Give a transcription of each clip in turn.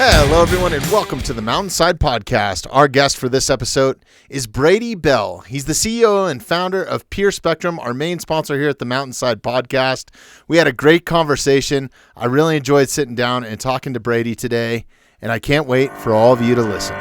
Hello, everyone, and welcome to the Mountainside Podcast. Our guest for this episode is Brady Bell. He's the CEO and founder of Pure Spectrum, our main sponsor here at the Mountainside Podcast. We had a great conversation. I really enjoyed sitting down and talking to Brady today, and I can't wait for all of you to listen.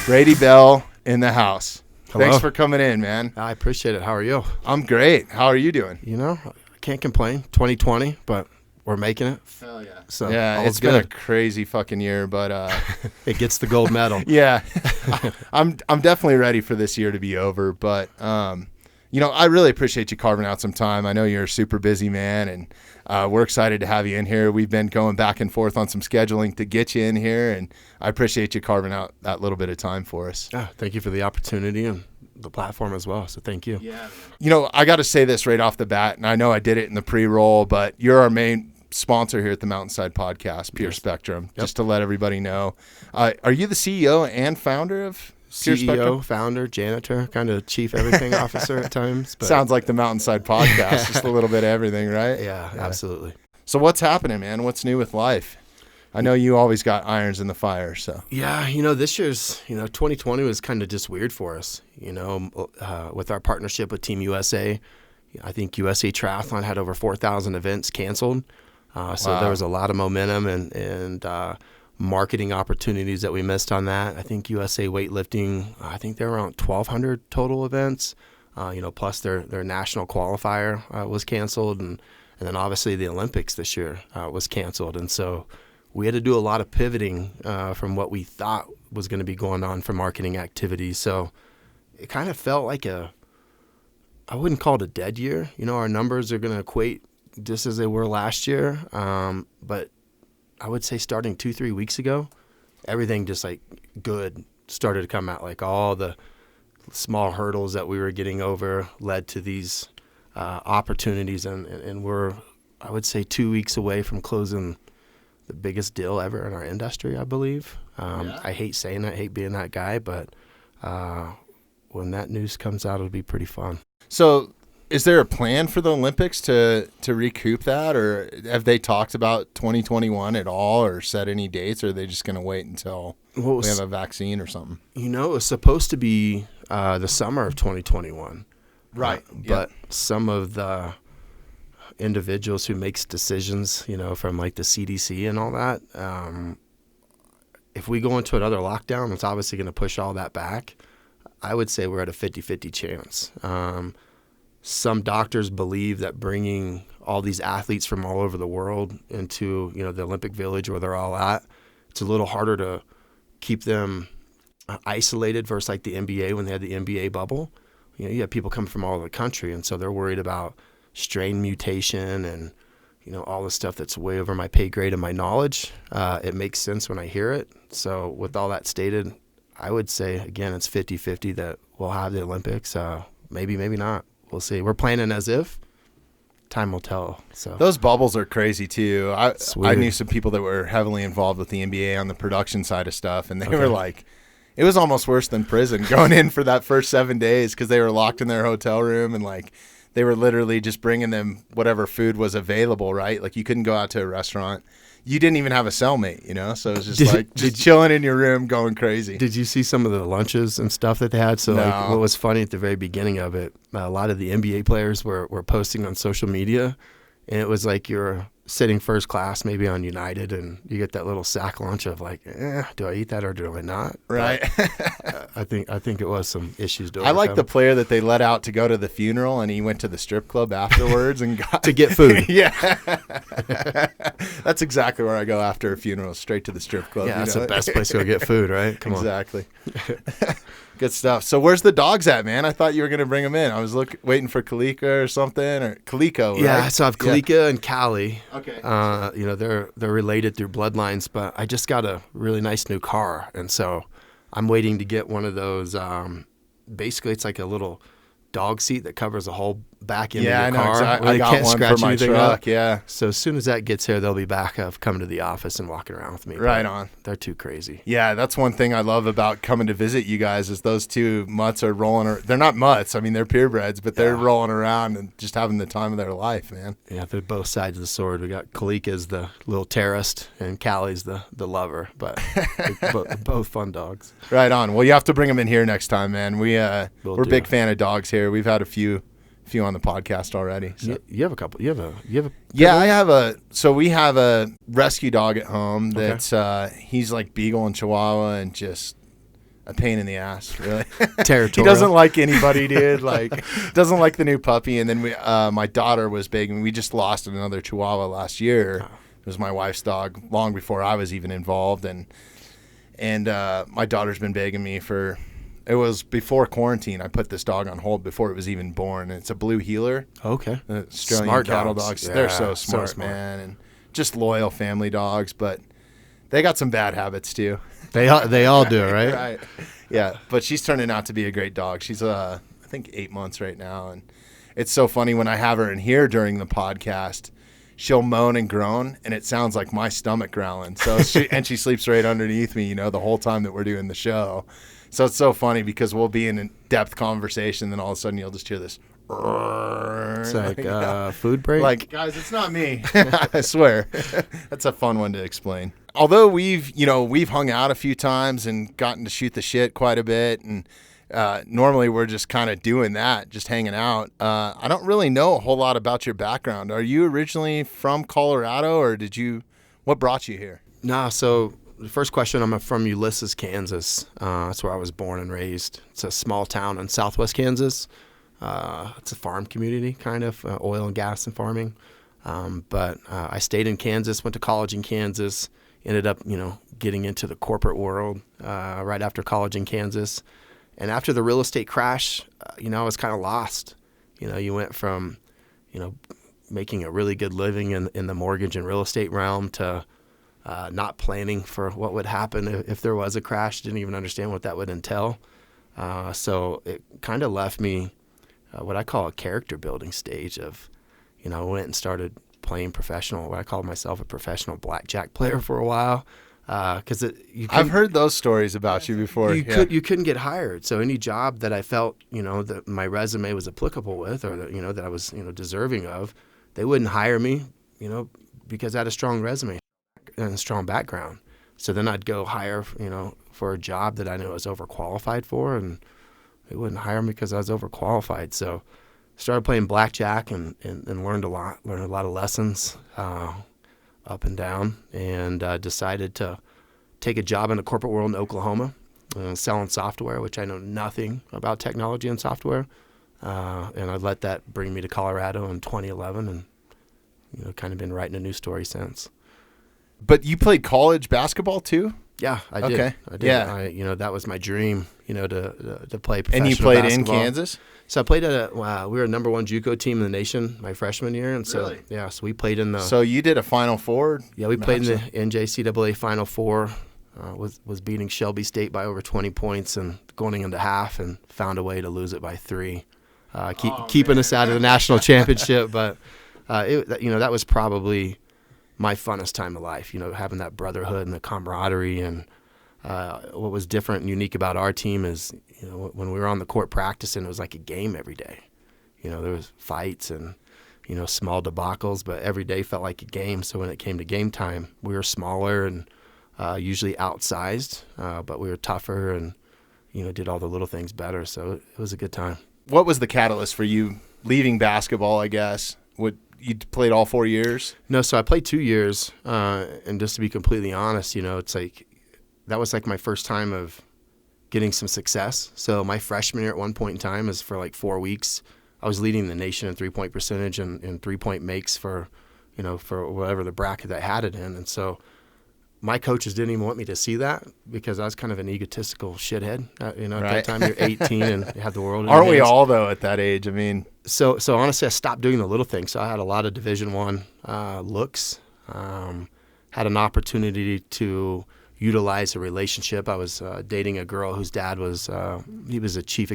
Brady Bell in the house. Hello. Thanks for coming in, man. I appreciate it. How are you? I'm great. How are you doing? You know, I can't complain. 2020, but we're making it. Hell yeah. So yeah, it's been a crazy fucking year, but it gets the gold medal. Yeah. I'm definitely ready for this year to be over, but you know, I really appreciate you carving out some time. I know you're a super busy man, and we're excited to have you in here. We've been going back and forth on some scheduling to get you in here, and I appreciate you carving out that little bit of time for us. Thank you for the opportunity and the platform as well, so thank you. Yeah. You know, I got to say this right off the bat, and I know I did it in the pre-roll, but you're our main sponsor here at the Mountainside Podcast, Pure Spectrum, just to let everybody know. Are you the CEO and founder of Pure Spectrum? CEO, founder, janitor, kind of chief everything officer at times. But sounds like the Mountainside Podcast, just a little bit of everything, right? Yeah, absolutely. So what's happening, man? What's new with life? I know you always got irons in the fire, so. Yeah, you know, this year's, 2020 was kind of just weird for us, with our partnership with Team USA. I think USA Triathlon had over 4,000 events canceled. So there was a lot of momentum and marketing opportunities that we missed on that. I think USA Weightlifting, I think there were around 1,200 total events, plus their national qualifier was canceled. And then obviously the Olympics this year was canceled. And so we had to do a lot of pivoting from what we thought was going to be going on for marketing activities. So it kind of felt like I wouldn't call it a dead year. Our numbers are going to equate just as they were last year. But I would say starting 2-3 weeks ago, everything just good started to come out. Like all the small hurdles that we were getting over led to these opportunities. And we're, I would say, 2 weeks away from closing the biggest deal ever in our industry, I believe. I hate saying that, I hate being that guy, but when that news comes out, it'll be pretty fun. So is there a plan for the Olympics to recoup that, or have they talked about 2021 at all, or set any dates, or are they just going to wait until we have a vaccine or something? It was supposed to be the summer of 2021. Right. But some of the individuals who makes decisions, from like the CDC and all that, if we go into another lockdown, it's obviously going to push all that back. I would say we're at a 50-50 chance. Some doctors believe that bringing all these athletes from all over the world into, the Olympic Village where they're all at, it's a little harder to keep them isolated versus like the NBA when they had the NBA bubble. You have people coming from all over the country, and so they're worried about strain mutation and, all the stuff that's way over my pay grade and my knowledge. It makes sense when I hear it. So with all that stated, I would say, again, it's 50-50 that we'll have the Olympics. Maybe, maybe not. We'll see. We're planning as if. Time will tell. So those bubbles are crazy too. I knew some people that were heavily involved with the NBA on the production side of stuff, and they were like, it was almost worse than prison going in for that first 7 days because they were locked in their hotel room and they were literally just bringing them whatever food was available, right? Like you couldn't go out to a restaurant. You didn't even have a cellmate, so it was just chilling in your room going crazy. Did you see some of the lunches and stuff that they had? So what was funny at the very beginning of it, a lot of the NBA players were posting on social media, and it was like you're sitting first class maybe on United, and you get that little sack lunch of do I eat that or do I not? Right. I think it was some issues to overcome. I like the player that they let out to go to the funeral, and he went to the strip club afterwards and got to get food. Yeah. That's exactly where I go after a funeral, straight to the strip club. Yeah, that's the best place to go get food, right? Come on. Exactly. Good stuff. So where's the dogs at, man? I thought you were going to bring them in. I was waiting for Kalika or something, or Kaliko, right? Yeah, so I have Kalika and Callie. Okay. They're related through bloodlines, but I just got a really nice new car, and so I'm waiting to get one of those. Basically, it's like a little dog seat that covers the whole back into Yeah, your I know. car. I got one for my truck. Yeah. So as soon as that gets here, they'll be back of coming to the office and walking around with me. Right on. They're too crazy. Yeah, that's one thing I love about coming to visit you guys is those two mutts are rolling. They're not mutts. I mean, they're purebreds, but they're rolling around and just having the time of their life, man. Yeah, they're both sides of the sword. We got Kalika's the little terrorist and Callie's the lover, but both fun dogs. Right on. Well, you have to bring them in here next time, man. We're a big fan of dogs here. We've had a few on the podcast already. So. You have a couple. You have a. Yeah, I have a. So we have a rescue dog at home that's he's like Beagle and Chihuahua and just a pain in the ass, really. Territorial. He doesn't like anybody, dude. Like doesn't like the new puppy. And then my daughter was big, and we just lost another Chihuahua last year. Oh. It was my wife's dog long before I was even involved, and my daughter's been begging me for. It was before quarantine. I put this dog on hold before it was even born. And it's a blue healer. Okay. Australian smart cattle dogs. Yeah, they're so smart, man. And just loyal family dogs. But they got some bad habits, too. They all do, right? Right. Yeah. But she's turning out to be a great dog. She's, I think, 8 months right now. And it's so funny when I have her in here during the podcast. She'll moan and groan, and it sounds like my stomach growling. So she sleeps right underneath me, the whole time that we're doing the show. So it's so funny because we'll be in in-depth conversation, then all of a sudden you'll just hear this. It's like food break? Like, guys, it's not me. I swear. That's a fun one to explain. Although we've hung out a few times and gotten to shoot the shit quite a bit, and normally we're just kind of doing that, just hanging out. I don't really know a whole lot about your background. Are you originally from Colorado, or what brought you here? Nah, so... The first question, I'm from Ulysses, Kansas. That's where I was born and raised. It's a small town in southwest Kansas. It's a farm community, kind of, oil and gas and farming. But I stayed in Kansas, went to college in Kansas, ended up, getting into the corporate world right after college in Kansas. And after the real estate crash, I was kind of lost. You went from, making a really good living in the mortgage and real estate realm to not planning for what would happen if there was a crash. Didn't even understand what that would entail. So it kind of left me what I call a character building stage of, I went and started playing professional. I called myself a professional blackjack player for a while. Because I've heard those stories about you before. You couldn't get hired. So any job that I felt, that my resume was applicable with, or that, that I was, deserving of, they wouldn't hire me, because I had a strong resume and a strong background. So then I'd go hire, for a job that I knew I was overqualified for, and they wouldn't hire me because I was overqualified. So started playing blackjack and learned a lot of lessons up and down, and decided to take a job in the corporate world in Oklahoma, selling software, which I know nothing about technology and software. And I let that bring me to Colorado in 2011, and kind of been writing a new story since. But you played college basketball too? Yeah, I did. Okay. I did. Yeah. That was my dream, to play professional basketball. And you played basketball. in Kansas? So I played at we were a number one JUCO team in the nation my freshman year, and so really? Yeah, so we played in the. So you did a Final Four? Yeah, we played in the NJCAA Final Four. Was beating Shelby State by over 20 points and going into half, and found a way to lose it by 3, keeping us out of the national championship. But that was probably my funnest time of life. Having that brotherhood and the camaraderie, and what was different and unique about our team is, when we were on the court practicing, it was like a game every day. There was fights and, small debacles, but every day felt like a game. So when it came to game time, we were smaller and usually outsized, but we were tougher and, did all the little things better. So it was a good time. What was the catalyst for you leaving basketball, I guess? You played all 4 years? No, so I played 2 years, and just to be completely honest, it's like that was like my first time of getting some success. So my freshman year at one point in time is for like 4 weeks. I was leading the nation in 3-point percentage and 3-point makes for whatever the bracket I had it in. And so my coaches didn't even want me to see that because I was kind of an egotistical shithead. At that time you're 18 and you have the world in your Aren't we hands. all, though, at that age? I mean. So honestly, I stopped doing the little things. So I had a lot of Division I looks, had an opportunity to utilize a relationship. I was dating a girl whose dad was he was a chief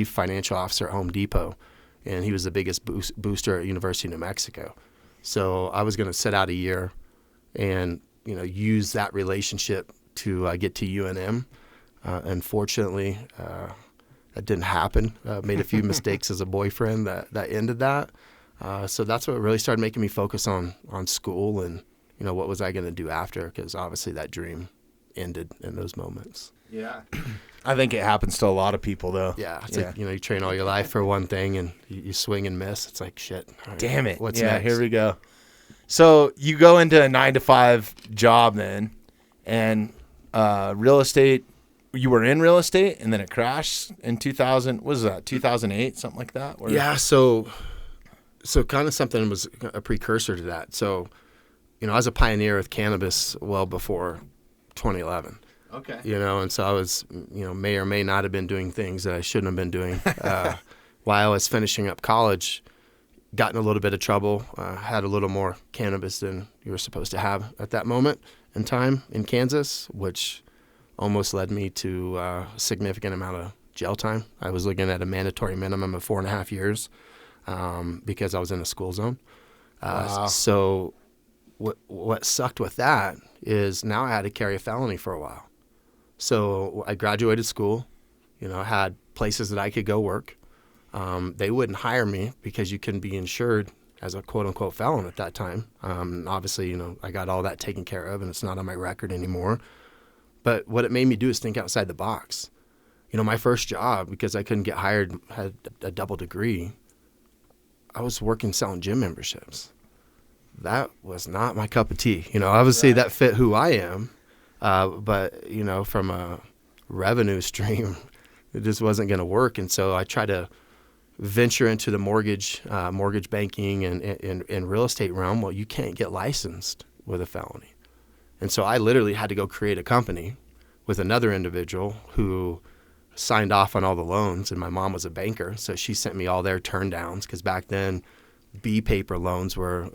financial officer at Home Depot, and he was the biggest booster at University of New Mexico. So I was going to sit out a year and, use that relationship to get to UNM. Unfortunately, that didn't happen. Made a few mistakes as a boyfriend that ended that. So that's what really started making me focus on school and, what was I going to do after? Because obviously that dream ended in those moments. Yeah. I think it happens to a lot of people, though. Yeah. It's like, you train all your life for one thing and you swing and miss. It's like, shit. Right, damn it. What's next? Here we go. So you go into a 9-to-5 job then, and real estate, you were in real estate and then it crashed in 2000, what was that, 2008, something like that? Yeah. So kind of something was a precursor to that. So, I was a pioneer with cannabis well before 2011. Okay. And so I was, may or may not have been doing things that I shouldn't have been doing. While I was finishing up college, got in a little bit of trouble, had a little more cannabis than you were supposed to have at that moment in time in Kansas, which almost led me to a significant amount of jail time. I was looking at a mandatory minimum of 4.5 years because I was in a school zone. Wow. So what sucked with that is now I had to carry a felony for a while. So I graduated school, had places that I could go work. They wouldn't hire me because you couldn't be insured as a quote-unquote felon at that time. Obviously, I got all that taken care of, and it's not on my record anymore. But what it made me do is think outside the box. My first job, because I couldn't get hired, had a double degree. I was working selling gym memberships. That was not my cup of tea. Obviously that fit who I am. But, from a revenue stream, it just wasn't going to work. And so I tried to venture into the mortgage banking and real estate realm. Well, you can't get licensed with a felony. And so I literally had to go create a company with another individual who signed off on all the loans. And my mom was a banker, so she sent me all their turn downs because back then B paper loans were,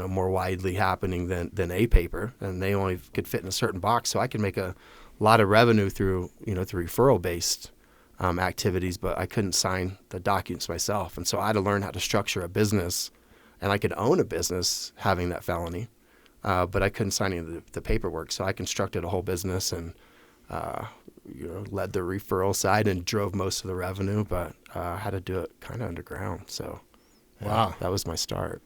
more widely happening than A paper, and they only could fit in a certain box. So I could make a lot of revenue through referral-based activities, but I couldn't sign the documents myself. And so I had to learn how to structure a business, and I could own a business having that felony, but I couldn't sign any of the paperwork. So I constructed a whole business and, led the referral side and drove most of the revenue, but I had to do it kind of underground. So. Wow. That was my start.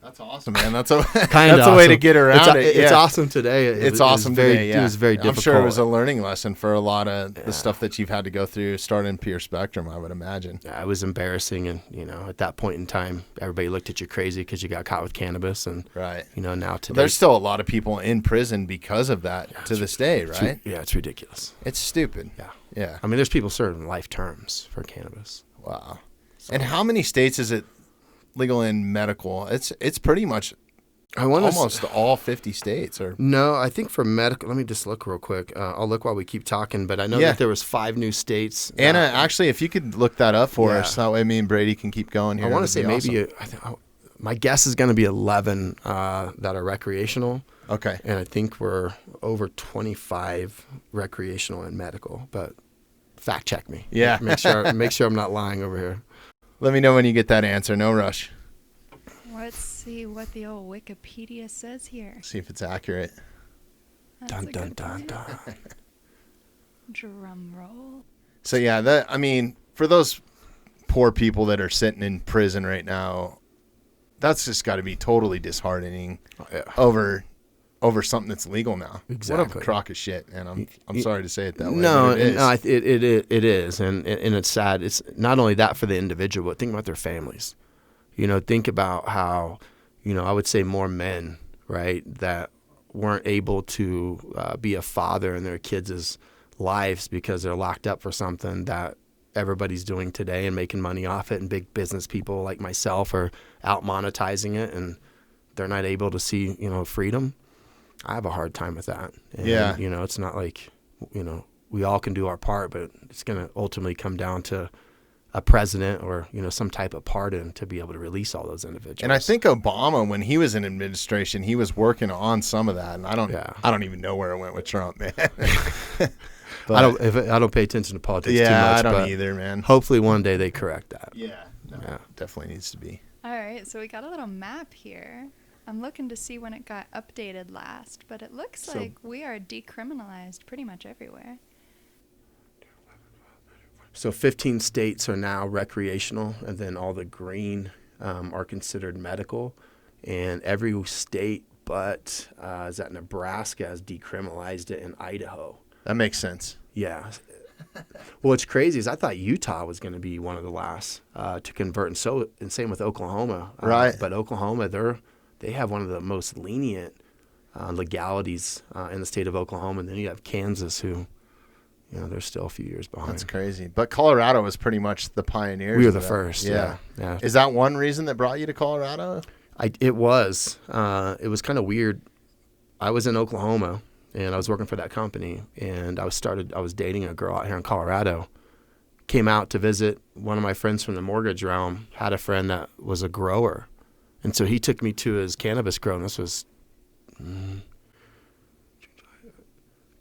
That's awesome, man. That's a awesome. way to get around it. It's awesome today. It's awesome today, yeah. It was very difficult. I'm sure it was a learning lesson for a lot of the stuff that you've had to go through starting Pure Spectrum, I would imagine. Yeah, it was embarrassing. And, at that point in time, everybody looked at you crazy because you got caught with cannabis. And, right. Now today. There's still a lot of people in prison because of that to this day, right? It's ridiculous. It's stupid. Yeah. Yeah. I mean, there's people serving life terms for cannabis. Wow. So. And how many states is it legal in medical? It's pretty much almost all 50 states. Or no, I think for medical, let me just look real quick. I'll look while we keep talking, but I know that there was 5 new states. Anna, actually, if you could look that up for us, that way me and Brady can keep going here. I want to say maybe, my guess is going to be 11 that are recreational. Okay. And I think we're over 25 recreational and medical, but fact check me. Yeah. Make sure I'm not lying over here. Let me know when you get that answer. No rush. Let's see what the old Wikipedia says here. See if it's accurate. That's dun, dun. Drum roll. So yeah, for those poor people that are sitting in prison right now, that's just got to be totally disheartening over something that's legal now. Exactly. What a crock of shit, and I'm sorry to say it that way. No, it is. It is, and it's sad. It's not only that for the individual, but think about their families. Think about how, I would say more men, right, that weren't able to be a father in their kids' lives because they're locked up for something that everybody's doing today and making money off it, and big business people like myself are out monetizing it, and they're not able to see, freedom. I have a hard time with that. And, it's not like, we all can do our part, but it's going to ultimately come down to a president or, some type of pardon to be able to release all those individuals. And I think Obama, when he was in administration, he was working on some of that. And I don't even know where it went with Trump, man. I don't pay attention to politics too much. I don't either, man. Hopefully one day they correct that. Yeah. Yeah. Definitely needs to be. All right, so we got a little map here. I'm looking to see when it got updated last, but it looks like we are decriminalized pretty much everywhere. So 15 states are now recreational, and then all the green are considered medical. And every state but is that Nebraska has decriminalized it, in Idaho. That makes sense. Yeah. Well, what's crazy is I thought Utah was going to be one of the last to convert, and same with Oklahoma. Right. But Oklahoma, they have one of the most lenient legalities in the state of Oklahoma, and then you have Kansas, who, they're still a few years behind. That's crazy. But Colorado was pretty much the pioneers. We were the first. Yeah. Is that one reason that brought you to Colorado? It was. It was kind of weird. I was in Oklahoma, and I was working for that company, and I was dating a girl out here in Colorado. Came out to visit. One of my friends from the mortgage realm had a friend that was a grower, and so he took me to his cannabis grow. And this was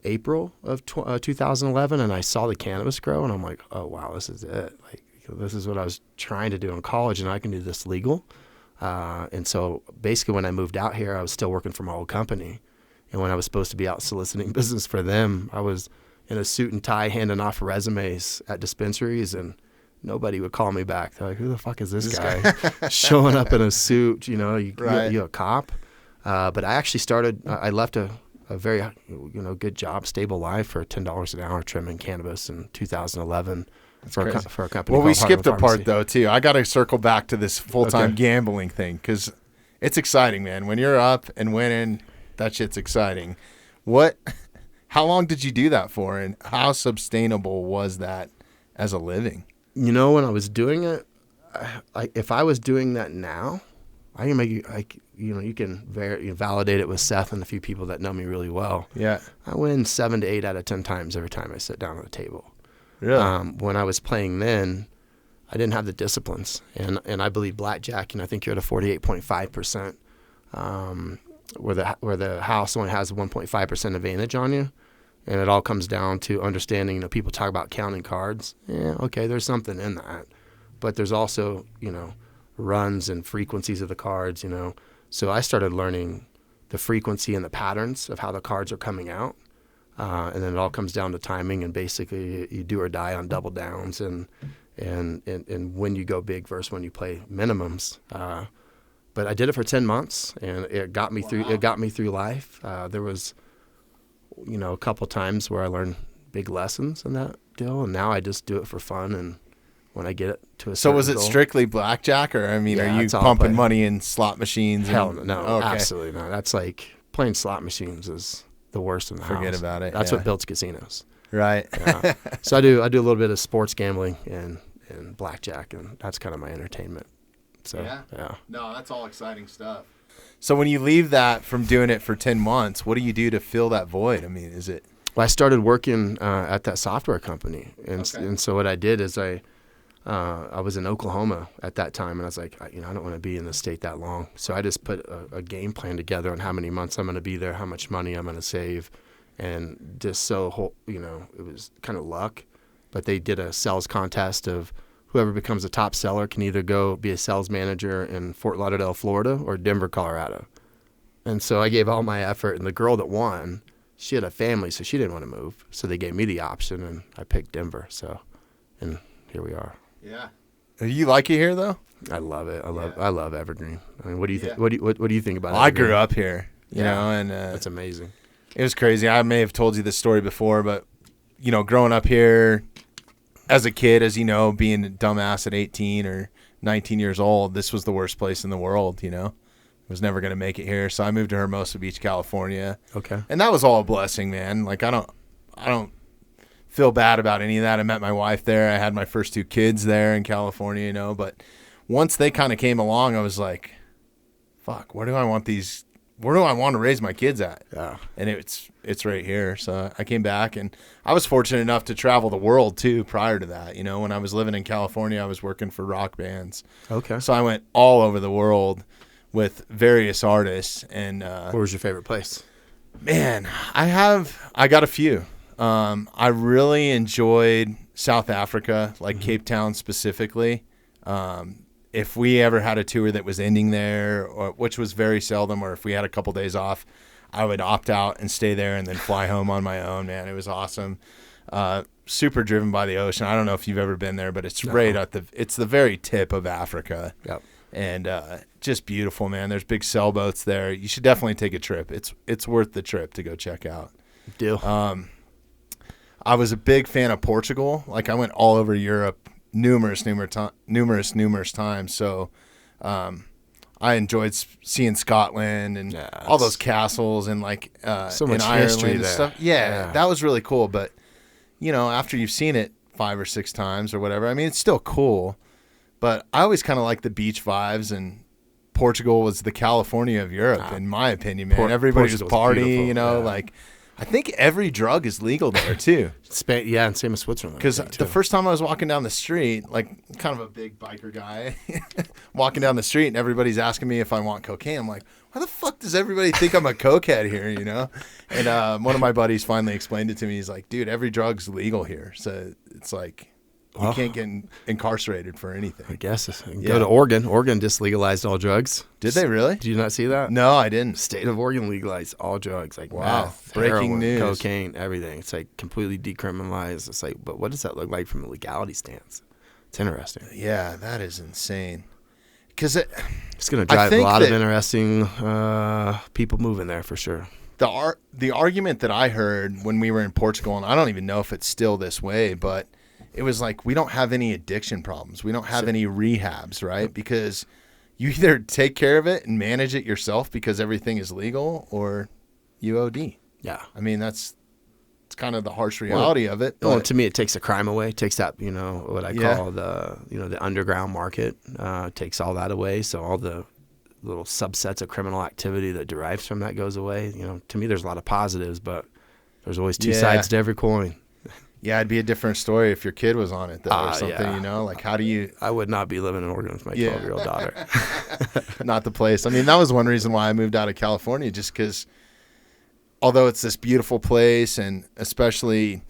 April of 2011, and I saw the cannabis grow, and I'm like, oh wow, this is it. Like, this is what I was trying to do in college, and I can do this legal. And so basically when I moved out here, I was still working for my old company. And when I was supposed to be out soliciting business for them, I was in a suit and tie handing off resumes at dispensaries, and nobody would call me back. They're like, who the fuck is this guy showing up in a suit? You a cop? But I actually I left a very, good job, stable life for $10 an hour trimming cannabis in 2011. For a company. Well, we skipped a part though too. I got to circle back to this full-time gambling thing, because it's exciting, man. When you're up and winning, that shit's exciting. How long did you do that for, and how sustainable was that as a living? When I was doing it, if I was doing that now, I can make you can validate it with Seth and a few people that know me really well. Yeah, I win 7 to 8 out of 10 times every time I sit down at the table. Really? When I was playing then, I didn't have the disciplines, and I believe blackjack. I think you're at a 48.5%, where the house only has 1.5% advantage on you, and it all comes down to understanding. People talk about counting cards. Yeah, okay, there's something in that, but there's also runs and frequencies of the cards. So I started learning the frequency and the patterns of how the cards are coming out. And then it all comes down to timing, and basically you do or die on double downs and when you go big versus when you play minimums. But I did it for 10 months, and it got me through. It got me through life. There was, a couple times where I learned big lessons in that deal, and now I just do it for fun. And when I get it to a certain was it goal, strictly blackjack, or are you pumping money in slot machines? Hell no, absolutely not. That's like playing slot machines is the worst in the house. Forget about it. That's what builds casinos. Right. Yeah. So I do a little bit of sports gambling and blackjack, and that's kind of my entertainment. So yeah. No, that's all exciting stuff. So when you leave that from doing it for 10 months, what do you do to fill that void? I mean, is it? Well, I started working at that software company, and so what I did is I was in Oklahoma at that time, and I was like, I don't want to be in the state that long. So I just put a game plan together on how many months I'm going to be there, how much money I'm going to save, and just it was kind of luck. But they did a sales contest of whoever becomes a top seller can either go be a sales manager in Fort Lauderdale, Florida, or Denver, Colorado. And so I gave all my effort, and the girl that won, she had a family, so she didn't want to move. So they gave me the option, and I picked Denver. And here we are. Yeah. You like it here though? I love it. I love Evergreen. I mean, what do you think? What do you think about it? I grew up here, you know, and that's amazing. It was crazy. I may have told you this story before, but growing up here as a kid, as being a dumbass at 18 or 19 years old, this was the worst place in the world. I was never going to make it here, so I moved to Hermosa Beach, California. Okay. And that was all a blessing, man. Like I don't feel bad about any of that. I met my wife there. I had my first 2 kids there in California, but once they kind of came along, I was like, fuck, where do I want to raise my kids at? Yeah. And it's right here. So I came back, and I was fortunate enough to travel the world too prior to that. When I was living in California, I was working for rock bands. Okay. So I went all over the world with various artists. And where was your favorite place? Man, I got a few. I really enjoyed South Africa, like Cape Town specifically. If we ever had a tour that was ending there, which was very seldom, or if we had a couple days off, I would opt out and stay there and then fly home on my own, man. It was awesome. Super driven by the ocean. I don't know if you've ever been there, but it's right at it's the very tip of Africa. Yep. And just beautiful, man. There's big sailboats there. You should definitely take a trip. It's worth the trip to go check out. Deal. I was a big fan of Portugal. Like, I went all over Europe numerous times. So I enjoyed seeing Scotland and all those castles and like so much in Ireland history and there. stuff. Yeah, that was really cool. But after you've seen it 5 or 6 times or whatever, I mean, it's still cool. But I always kind of like the beach vibes, and Portugal was the California of Europe, in my opinion, man. Everybody just party, like. I think every drug is legal there too. Yeah, and same as Switzerland. Because the first time I was walking down the street, like kind of a big biker guy, walking down the street, and everybody's asking me if I want cocaine. I'm like, why the fuck does everybody think I'm a cokehead here, And one of my buddies finally explained it to me. He's like, dude, every drug's legal here. So it's like, you can't get incarcerated for anything. I guess. Go to Oregon. Oregon just legalized all drugs. Did they really? Did you not see that? No, I didn't. State of Oregon legalized all drugs, like wow, meth, breaking heroin, news, cocaine, everything. It's like completely decriminalized. It's like, but what does that look like from a legality stance? It's interesting. Yeah, that is insane. Because it's going to drive a lot of interesting people moving there for sure. The argument that I heard when we were in Portugal, and I don't even know if it's still this way, but it was like, we don't have any addiction problems. We don't have any rehabs, right? Because you either take care of it and manage it yourself because everything is legal, or you OD. Yeah. I mean, it's kind of the harsh reality of it. Well, to me, it takes the crime away. It takes that, what I call the underground market, takes all that away. So all the little subsets of criminal activity that derives from that goes away. To me, there's a lot of positives, but there's always two sides to every coin. Yeah, it'd be a different story if your kid was on it, though, or something, Like, how do you... I would not be living in Oregon with my 12-year-old daughter. Not the place. I mean, that was one reason why I moved out of California, just because, although it's this beautiful place, and especially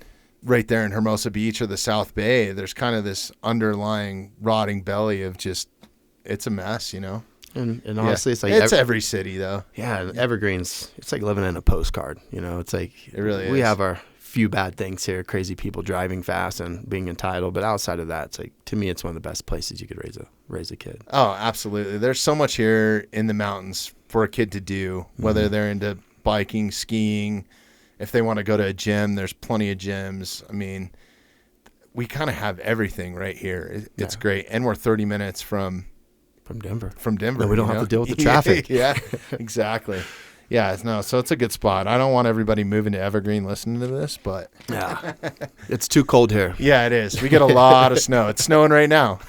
right there in Hermosa Beach or the South Bay, there's kind of this underlying rotting belly of just, it's a mess, And honestly, it's like... It's every city, though. Yeah, Evergreen's, it's like living in a postcard, It's like... It really is. We have our... few bad things here, crazy people driving fast and being entitled, but outside of that, it's like, to me, it's one of the best places you could raise a kid. Oh, absolutely. There's so much here in the mountains for a kid to do, whether they're into biking, skiing. If they want to go to a gym, there's plenty of gyms. I mean, we kind of have everything right here. It's great. And we're 30 minutes from Denver. No, we don't have to deal with the traffic. Yeah, exactly. Yeah, so it's a good spot. I don't want everybody moving to Evergreen listening to this, but... Yeah, it's too cold here. Yeah, it is. We get a lot of snow. It's snowing right now.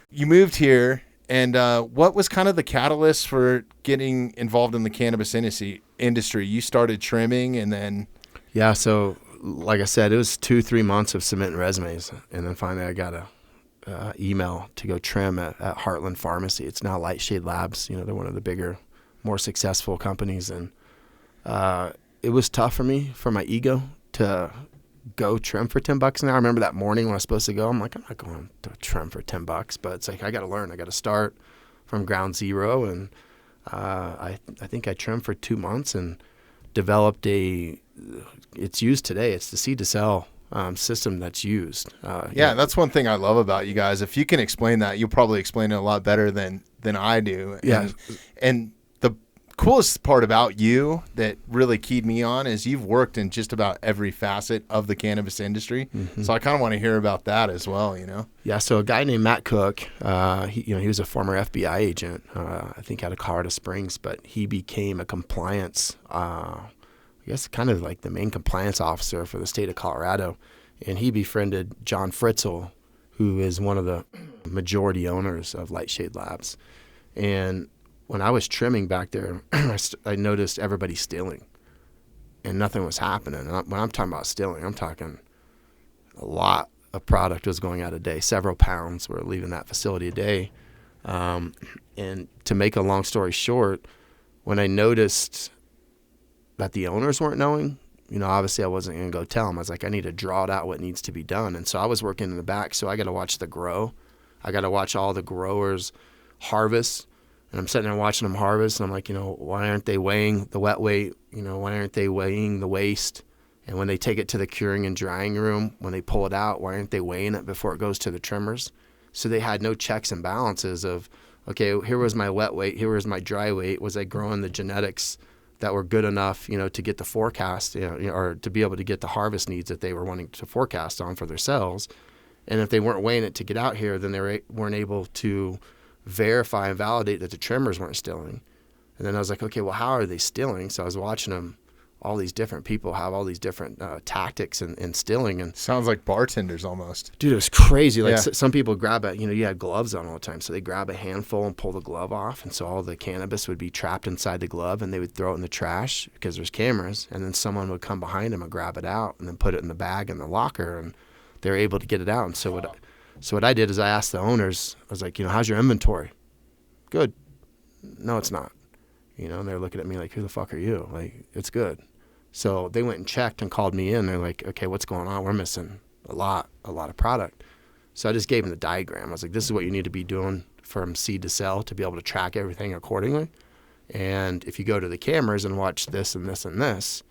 You moved here, and what was kind of the catalyst for getting involved in the cannabis industry? You started trimming, and then... Yeah, so like I said, it was 2-3 months of submitting resumes, and then finally I got a email to go trim at Heartland Pharmacy. It's now Lightshade Labs. They're one of the bigger, more successful companies, and it was tough for me, for my ego, to go trim for $10 an hour. I remember that morning when I was supposed to go, I'm like, I'm not going to trim for $10, but it's like, I got to learn. I got to start from ground zero, and I think I trimmed for 2 months and developed it's used today. It's the seed to sell system that's used. That's one thing I love about you guys. If you can explain that, you'll probably explain it a lot better than I do. And the coolest part about you that really keyed me on is you've worked in just about every facet of the cannabis industry. So I kind of want to hear about that as well, Yeah, so a guy named Matt Cook, he was a former FBI agent, I think out of Colorado Springs, but he became a compliance, I guess kind of like the main compliance officer for the state of Colorado. And he befriended John Fritzl, who is one of the majority owners of Lightshade Labs. And when I was trimming back there, I noticed everybody stealing, and nothing was happening. And when I'm talking about stealing, I'm talking a lot of product was going out a day. Several pounds were leaving that facility a day. And to make a long story short, when I noticed that the owners weren't knowing, obviously I wasn't going to go tell them. I was like, I need to draw it out what needs to be done. And so I was working in the back, so I got to watch the grow. I got to watch all the growers harvest. And I'm sitting there watching them harvest, and I'm like, why aren't they weighing the wet weight? Why aren't they weighing the waste? And when they take it to the curing and drying room, when they pull it out, why aren't they weighing it before it goes to the trimmers? So they had no checks and balances of, okay, here was my wet weight, here was my dry weight. Was I growing the genetics that were good enough, to get the forecast, or to be able to get the harvest needs that they were wanting to forecast on for their cells? And if they weren't weighing it to get out here, then they weren't able to verify and validate that the trimmers weren't stilling. And then I was like, okay, well, how are they stilling? So I was watching them, all these different people have all these different tactics in stilling. And sounds like bartenders almost. Dude, it was crazy. Like some people grab it, you had gloves on all the time. So they grab a handful and pull the glove off. And so all the cannabis would be trapped inside the glove, and they would throw it in the trash because there's cameras. And then someone would come behind them and grab it out and then put it in the bag in the locker, and they were able to get it out. And so what I did is I asked the owners, I was like, how's your inventory? Good. No, it's not. And they're looking at me like, who the fuck are you? Like, it's good. So they went and checked and called me in. They're like, okay, what's going on? We're missing a lot of product. So I just gave them the diagram. I was like, this is what you need to be doing from seed to sell to be able to track everything accordingly. And if you go to the cameras and watch this and this and this,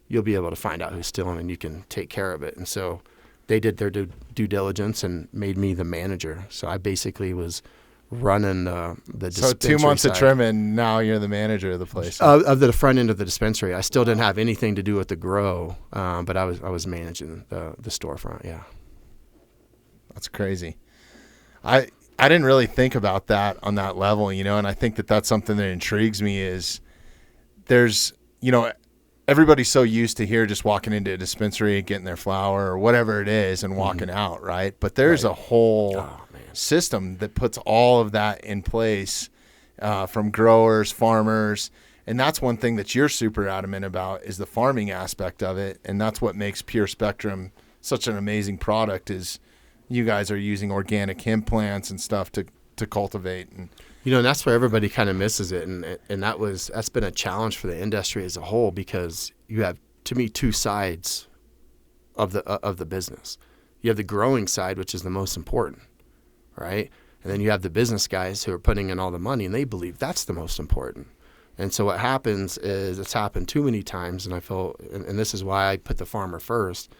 you'll be able to find out who's stealing, and you can take care of it. And so they did their due diligence and made me the manager. So I basically was running the dispensary. So 2 months side. of trimming, now you're the manager of the place. Of the front end of the dispensary. I still didn't have anything to do with the grow, but I was managing the storefront. Yeah, that's crazy. I didn't really think about that on that level, and I think that that's something that intrigues me. Is there's everybody's so used to here just walking into a dispensary, getting their flower or whatever it is and walking out, right? But there's a whole system that puts all of that in place, from growers, farmers. And that's one thing that you're super adamant about is the farming aspect of it. And that's what makes Pure Spectrum such an amazing product is you guys are using organic hemp plants and stuff to cultivate. And and that's where everybody kind of misses it, and that's been a challenge for the industry as a whole, because you have, to me, two sides of the business. You have the growing side, which is the most important, right? And then you have the business guys who are putting in all the money, and they believe that's the most important. And so what happens is, it's happened too many times, and I feel, and this is why I put the farmer first,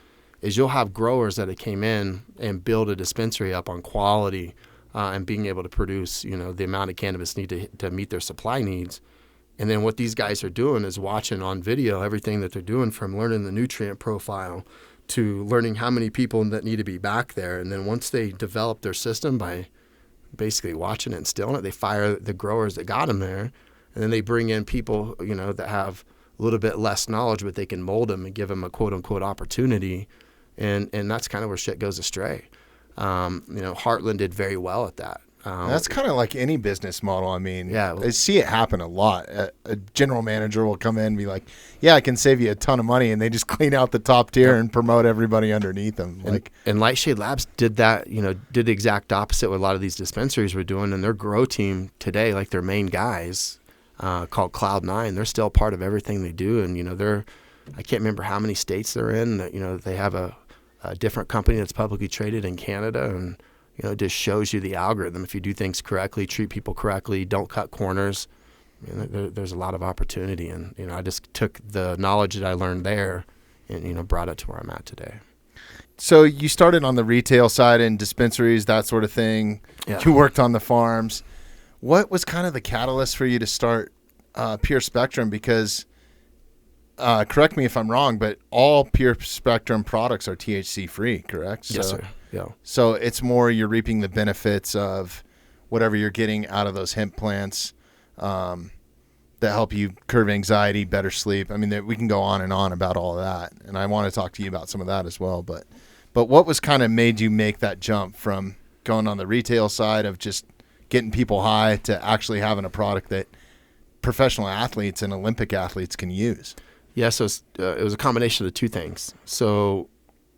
is you'll have growers that came in and build a dispensary up on quality, and being able to produce, the amount of cannabis need to meet their supply needs. And then what these guys are doing is watching on video everything that they're doing, from learning the nutrient profile to learning how many people that need to be back there. And then once they develop their system by basically watching it and stilling it, they fire the growers that got them there. And then they bring in people, that have a little bit less knowledge, but they can mold them and give them a quote unquote opportunity. And that's kind of where shit goes astray. Heartland did very well at that. That's kind of like any business model. I mean, I see it happen a lot. A general manager will come in and be like, yeah, I can save you a ton of money. And they just clean out the top tier and promote everybody underneath them. And Lightshade Labs did that, did the exact opposite what a lot of these dispensaries were doing. And their grow team today, like their main guys, called Cloud9, they're still part of everything they do. And, I can't remember how many states they're in. They have a different company that's publicly traded in Canada, and it just shows you the algorithm. If you do things correctly, treat people correctly, don't cut corners, there's a lot of opportunity. And I just took the knowledge that I learned there and brought it to where I'm at today. So you started on the retail side in dispensaries, that sort of thing. Yeah. You worked on the farms. What was kind of the catalyst for you to start Pure Spectrum? Because correct me if I'm wrong, but all Pure Spectrum products are THC free, correct? Yes, sir. Yeah. So it's more you're reaping the benefits of whatever you're getting out of those hemp plants that help you curb anxiety, better sleep. I mean, we can go on and on about all of that, and I want to talk to you about some of that as well. But what was kind of made you make that jump from going on the retail side of just getting people high to actually having a product that professional athletes and Olympic athletes can use? Yeah, so it was a combination of the two things. So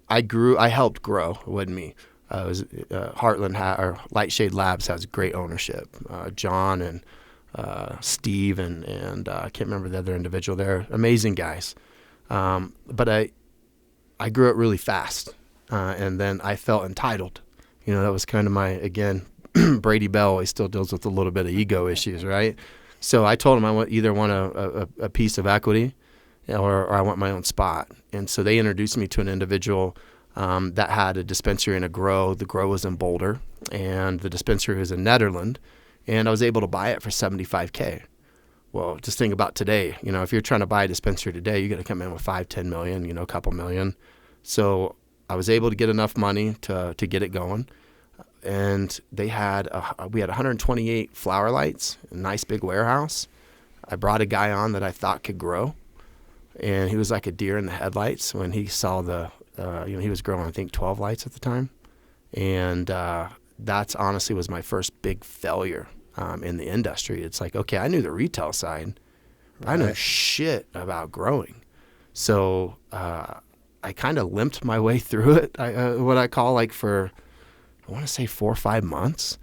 I helped grow. It wasn't me. It was Heartland or Lightshade Labs has great ownership. John and Steve and I can't remember the other individual. They're amazing guys. But I grew up really fast, and then I felt entitled. That was kind of my, again, Brady Bell, he still deals with a little bit of ego issues, right? So I told him I either want a piece of equity or I want my own spot. And so they introduced me to an individual that had a dispensary and a grow. The grow was in Boulder, and the dispensary was in Netherlands. And I was able to buy it for $75K. Well, just think about today. If you're trying to buy a dispensary today, you got to come in with 5-10 million, a couple million. So I was able to get enough money to get it going. And we had 128 flower lights, a nice big warehouse. I brought a guy on that I thought could grow, and he was like a deer in the headlights when he saw he was growing, I think, 12 lights at the time. And that's honestly was my first big failure in the industry. It's like, okay, I knew the retail side, but I know shit about growing. So I kind of limped my way through it, what I call for, I want to say 4 or 5 months.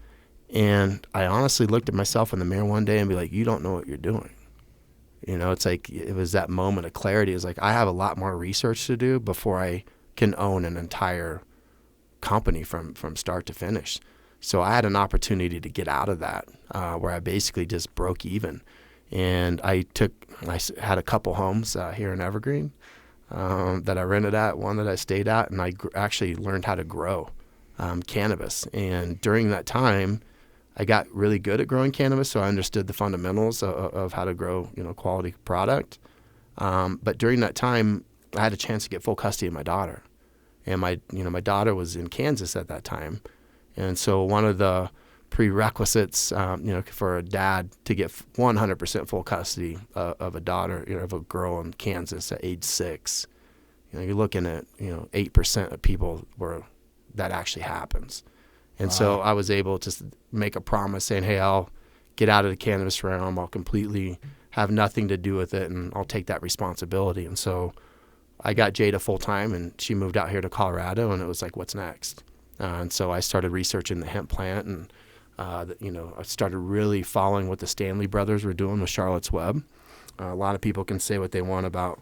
And I honestly looked at myself in the mirror one day and be like, you don't know what you're doing. It's like, it was that moment of clarity. It's like, I have a lot more research to do before I can own an entire company from start to finish. So I had an opportunity to get out of that, where I basically just broke even. And I had a couple homes here in Evergreen that I rented at, one that I stayed at, and I actually learned how to grow cannabis. And during that time, I got really good at growing cannabis, so I understood the fundamentals of how to grow, quality product. But during that time, I had a chance to get full custody of my daughter. And my daughter was in Kansas at that time. And so one of the prerequisites, for a dad to get 100% full custody of a daughter, of a girl in Kansas at age 6, you're looking at, 8% of people where that actually happens. And so I was able to make a promise saying, hey, I'll get out of the cannabis realm. I'll completely have nothing to do with it, and I'll take that responsibility. And so I got Jada full time, and she moved out here to Colorado, and it was like, what's next? And so I started researching the hemp plant, and I started really following what the Stanley brothers were doing with Charlotte's Web. A lot of people can say what they want about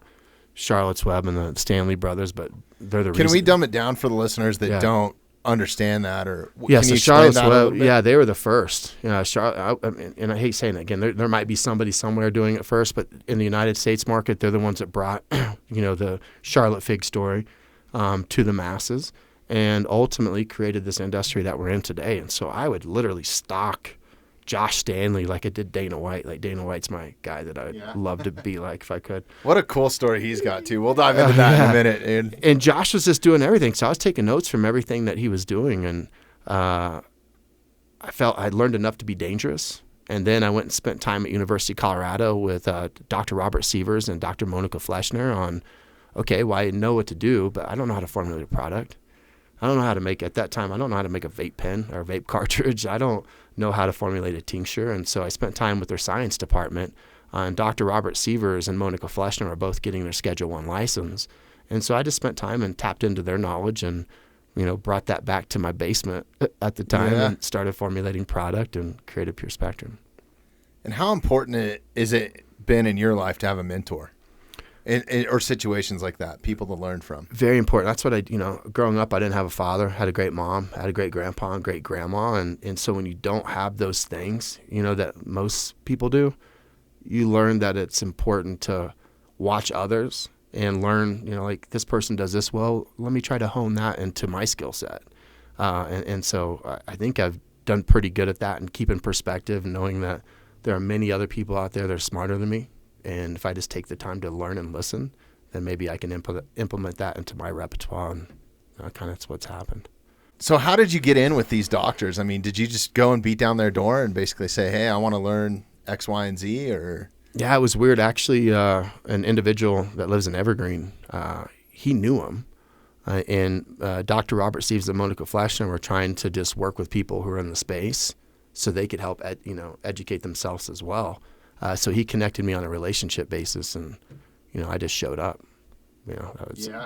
Charlotte's Web and the Stanley brothers, but they're the reason. Can we dumb it down for the listeners that don't understand that, or yeah? Can So you Charlotte's Web, they were the first. Charlotte, and I hate saying it again. There might be somebody somewhere doing it first, but in the United States market, they're the ones that brought the Charlotte Fig story to the masses, and ultimately created this industry that we're in today. And so I would literally stalk Josh Stanley like I did Dana White. Like, Dana White's my guy that I'd love to be like if I could. What a cool story he's got too. We'll dive into that in a minute, dude. And Josh was just doing everything. So I was taking notes from everything that he was doing, and I felt I'd learned enough to be dangerous. And then I went and spent time at University of Colorado with Dr. Robert Sievers and Dr. Monica Fleshner on, I know what to do, but I don't know how to formulate a product. I don't know how to make, at that time, I don't know how to make a vape pen or a vape cartridge. I don't know how to formulate a tincture. And so I spent time with their science department. And Dr. Robert Sievers and Monica Fleshner are both getting their Schedule I license. And so I just spent time and tapped into their knowledge and, brought that back to my basement at the time and started formulating product and created Pure Spectrum. And how important is it been in your life to have a mentor? Or situations like that, people to learn from? Very important. That's what growing up, I didn't have a father. Had a great mom, had a great grandpa and great grandma. And so when you don't have those things, that most people do, you learn that it's important to watch others and learn, like, this person does this well, let me try to hone that into my skill set. And so I think I've done pretty good at that and keeping perspective, knowing that there are many other people out there that are smarter than me. And if I just take the time to learn and listen, then maybe I can implement that into my repertoire, and kind of that's what's happened. So how did you get in with these doctors? I mean, did you just go and beat down their door and basically say, hey, I want to learn X, Y, and Z? Or Yeah, it was weird. Actually, an individual that lives in Evergreen, he knew him. And Dr. Robert Sievers and Monica Fleshner were trying to just work with people who are in the space so they could help educate themselves as well. So he connected me on a relationship basis, and, I just showed up.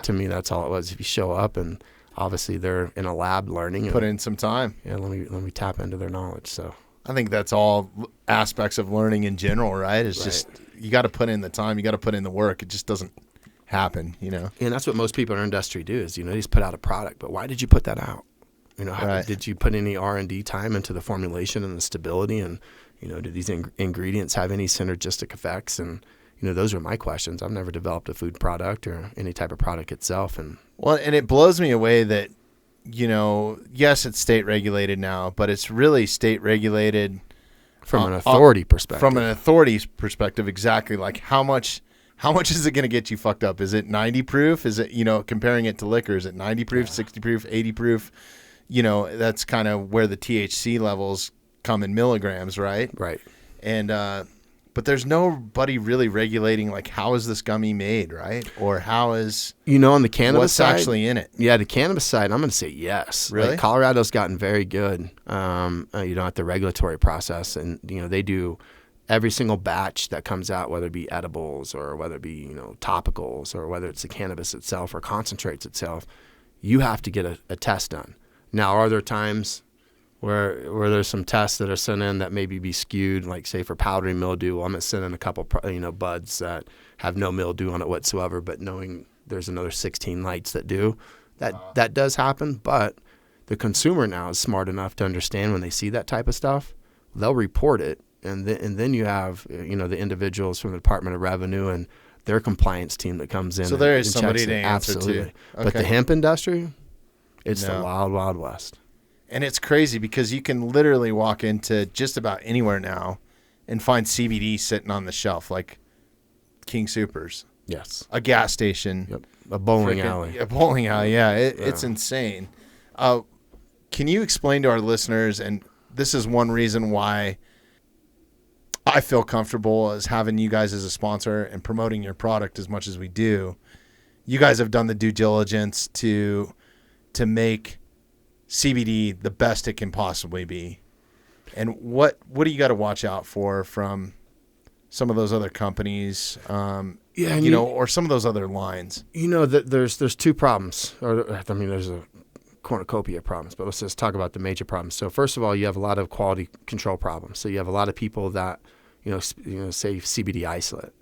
To me, that's all it was. If you show up, and obviously they're in a lab learning. Put in some time. Yeah, let me tap into their knowledge. So I think that's all aspects of learning in general, right? It's just, you got to put in the time. You got to put in the work. It just doesn't happen, And that's what most people in our industry do is, they just put out a product. But why did you put that out? You know, Right. did you put any R&D time into the formulation and the stability? And, you know, do these ingredients have any synergistic effects? And, you know, those are my questions. I've never developed a food product or any type of product itself. And it blows me away that, you know, yes, it's state regulated now, but it's really state regulated from an authority perspective. From an authority's perspective, exactly. Like how much is it going to get you fucked up? Is it 90 proof? Is it, you know, comparing it to liquor, is it 90 proof, 60 proof, 80 proof? You know, that's kind of where the THC levels come in milligrams, right? Right. And but there's nobody really regulating, like, how is this gummy made, right? Or how is, you know, on the cannabis side, what's actually in it? Yeah, the cannabis side, I'm going to say yes. Really? Like, Colorado's gotten very good, you know, at the regulatory process. And, you know, they do every single batch that comes out, whether it be edibles or whether it be, you know, topicals or whether it's the cannabis itself or concentrates itself, you have to get a test done. Now, are there times where there's some tests that are sent in that maybe be skewed, like say for powdery mildew? Well, I'm going to send in a couple, you know, buds that have no mildew on it whatsoever, but knowing there's another 16 lights that do. That does happen, but the consumer now is smart enough to understand when they see that type of stuff, they'll report it, and then you have, you know, the individuals from the Department of Revenue and their compliance team that comes in. So there is and somebody checks to it. answer Absolutely. to. But Okay. the hemp industry, it's No. the wild, wild west. And it's crazy because you can literally walk into just about anywhere now and find CBD sitting on the shelf, like King Soopers, Yes. a gas station, Yep. A bowling alley. A bowling alley, yeah. It's insane. Can you explain to our listeners, and this is one reason why I feel comfortable as having you guys as a sponsor and promoting your product as much as we do. You guys have done the due diligence to make CBD the best it can possibly be. And what do you got to watch out for from some of those other companies, And you know, or some of those other lines? You know, that there's two problems. There's a cornucopia of problems, but let's just talk about the major problems. So first of all, you have a lot of quality control problems. So you have a lot of people that, you know, say CBD isolate.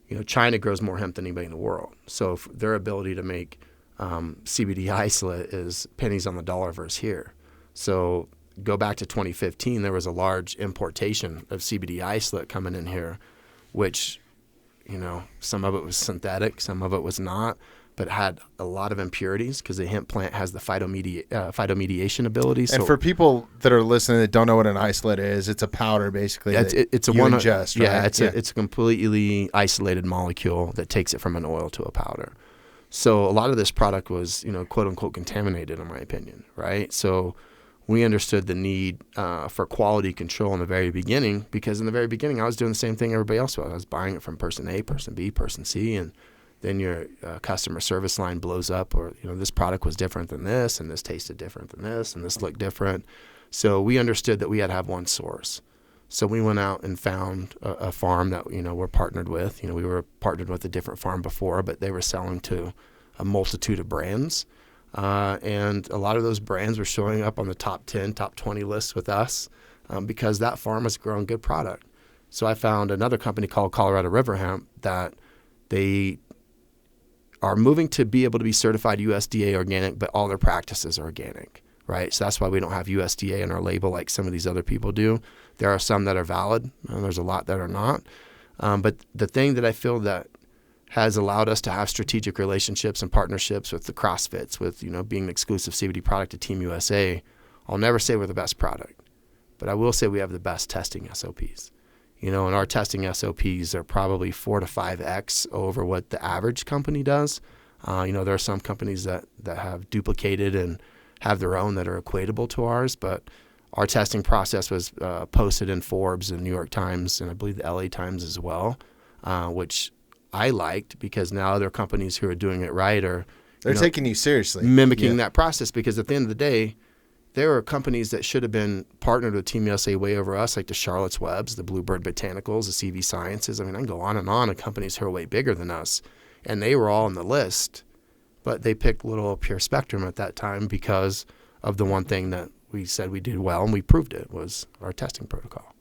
You know, China grows more hemp than anybody in the world. So their ability to make CBD isolate is pennies on the dollar versus here. So go back to 2015, there was a large importation of CBD isolate coming in here, which, you know, some of it was synthetic, some of it was not, but had a lot of impurities because the hemp plant has the phytomediation ability. And for people that are listening that don't know what an isolate is, it's a powder basically. Yeah, it's a one ingest, right? Yeah, it's a completely isolated molecule that takes it from an oil to a powder. So a lot of this product was, you know, quote unquote contaminated, in my opinion, right? So we understood the need for quality control in the very beginning, because in the very beginning I was doing the same thing everybody else was. I was buying it from person A, person B, person C, and then your customer service line blows up, or, you know, this product was different than this, and this tasted different than this, and this looked different. So we understood that we had to have one source. So we went out and found a farm that, you know, we're partnered with. You know, we were partnered with a different farm before, but they were selling to a multitude of brands. And a lot of those brands were showing up on the top 10, top 20 lists with us because that farm was growing good product. So I found another company called Colorado River Hemp that they are moving to be able to be certified USDA organic, but all their practices are organic, right? So that's why we don't have USDA in our label like some of these other people do. There are some that are valid, and there's a lot that are not. But the thing that I feel that has allowed us to have strategic relationships and partnerships with the CrossFits, with, you know, being an exclusive CBD product to Team USA, I'll never say we're the best product, but I will say we have the best testing SOPs. You know, and our testing SOPs are probably 4 to 5x over what the average company does. You know, there are some companies that have duplicated and have their own that are equatable to ours, but our testing process was posted in Forbes and New York Times, and I believe the LA Times as well, which I liked, because now there are companies who are doing it right, or they're taking you seriously, mimicking that process. Because at the end of the day, there are companies that should have been partnered with Team USA way over us, like the Charlotte's Webs, the Bluebird Botanicals, the CV Sciences. I mean, I can go on of companies who are way bigger than us, and they were all on the list, but they picked Little Pure Spectrum at that time because of the one thing that we said we did well, and we proved it, was our testing protocol.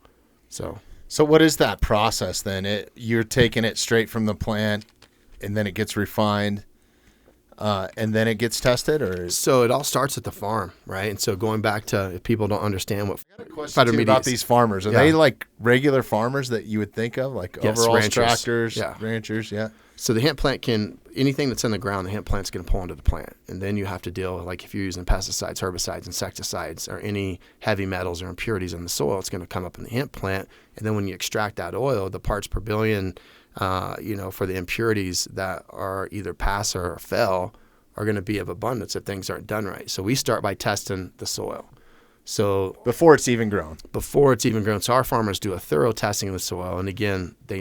So what is that process then? You're taking it straight from the plant, and then it gets refined. and then it gets tested, or so it all starts at the farm, right? And so going back to, if people don't understand what about these farmers, are they like regular farmers that you would think of, like overalls, ranchers. Tractors, ranchers? Yeah. So the hemp plant anything that's in the ground, the hemp plant's going to pull into the plant, and then you have to deal, like if you're using pesticides, herbicides, insecticides, or any heavy metals or impurities in the soil, it's going to come up in the hemp plant, and then when you extract that oil, the parts per billion, for the impurities that are either pass or fail are going to be of abundance if things aren't done right. So we start by testing the soil. So before it's even grown. So our farmers do a thorough testing of the soil, and again, they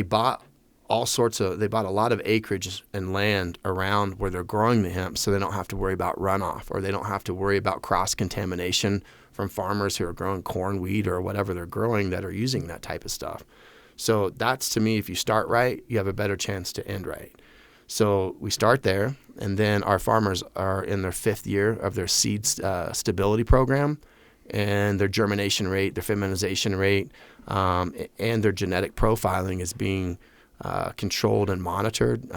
bought a lot of acreage and land around where they're growing the hemp, so they don't have to worry about runoff, or they don't have to worry about cross-contamination from farmers who are growing corn, wheat, or whatever they're growing that are using that type of stuff. So that's, to me, if you start right, you have a better chance to end right. So we start there, and then our farmers are in their 5th year of their seed stability program, and their germination rate, their feminization rate, and their genetic profiling is being controlled and monitored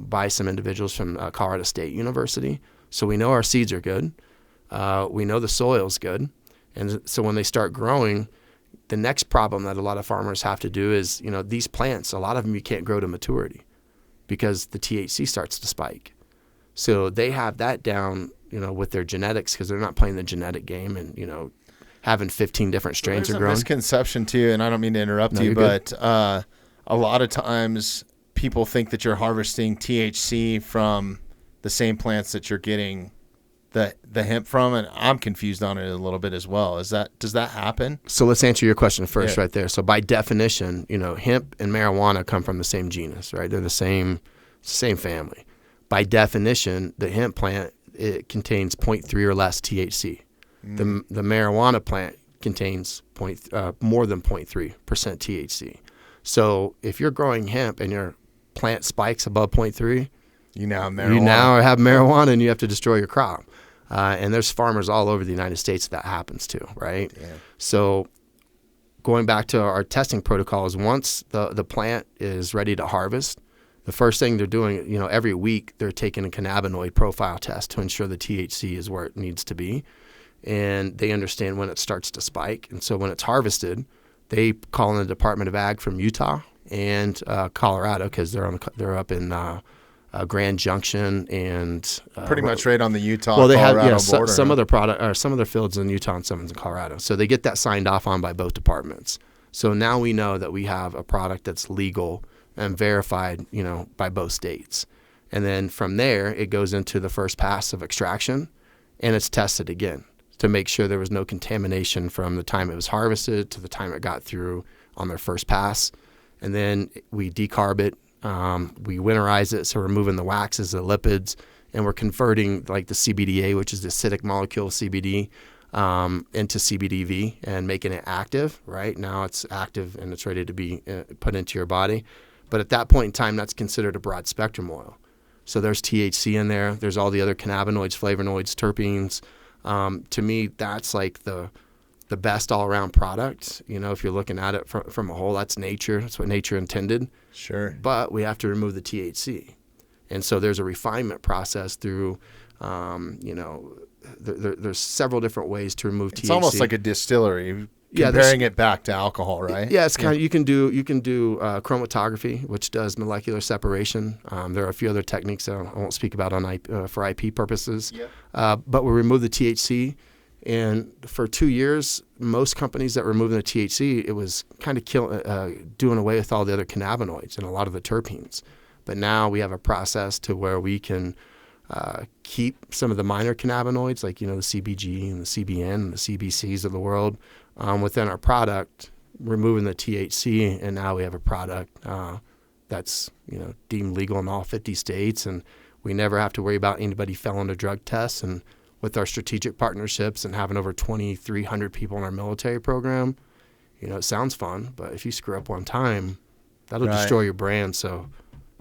by some individuals from Colorado State University. So we know our seeds are good. We know the soil's good. And so when they start growing, the next problem that a lot of farmers have to do is, these plants, a lot of them you can't grow to maturity because the THC starts to spike. So they have that down, with their genetics, because they're not playing the genetic game and, having 15 different strains are grown. There's a misconception too, and I don't mean to interrupt you, but a lot of times people think that you're harvesting THC from the same plants that you're getting the hemp from, and I'm confused on it a little bit as well. Does that happen? So let's answer your question first right there. So by definition, hemp and marijuana come from the same genus, right? They're the same family. By definition, the hemp plant, it contains 0.3 or less THC. The marijuana plant contains more than 0.3% THC. So if you're growing hemp and your plant spikes above 0.3, you now have marijuana and you have to destroy your crop. And there's farmers all over the United States that happens to, right? Yeah. So going back to our testing protocols, once the plant is ready to harvest, the first thing they're doing, every week they're taking a cannabinoid profile test to ensure the THC is where it needs to be. And they understand when it starts to spike. And so when it's harvested, they call in the Department of Ag from Utah and Colorado, because they're up in Grand Junction and pretty much right on the Utah-Colorado border. Some of their fields in Utah and some in Colorado. So they get that signed off on by both departments. So now we know that we have a product that's legal and verified, by both states. And then from there, it goes into the first pass of extraction, and it's tested again to make sure there was no contamination from the time it was harvested to the time it got through on their first pass. And then we decarb it. We winterize it, so we're removing the waxes, the lipids, and we're converting like the CBDA, which is the acidic molecule of CBD, into CBDV and making it active. Right now it's active and it's ready to be put into your body. But at that point in time, that's considered a broad spectrum oil. So there's THC in there. There's all the other cannabinoids, flavonoids, terpenes. To me, that's like the best all-around product. If you're looking at it from a whole, that's nature. That's what nature intended. Sure. But we have to remove the THC. And so there's a refinement process through, there's several different ways to remove THC. It's almost like a distillery. Comparing it back to alcohol, right? Yeah, it's kind of, you can do chromatography, which does molecular separation. There are a few other techniques that I won't speak about for IP purposes. Yeah. But we remove the THC, and for 2 years, most companies that were removing the THC, it was kind of doing away with all the other cannabinoids and a lot of the terpenes. But now we have a process to where we can keep some of the minor cannabinoids, like the CBG and the CBN and the CBCs of the world, within our product, removing the THC, and now we have a product that's deemed legal in all 50 states, and we never have to worry about anybody failing a drug test. And with our strategic partnerships and having over 2,300 people in our military program, it sounds fun, but if you screw up one time, that'll destroy your brand. So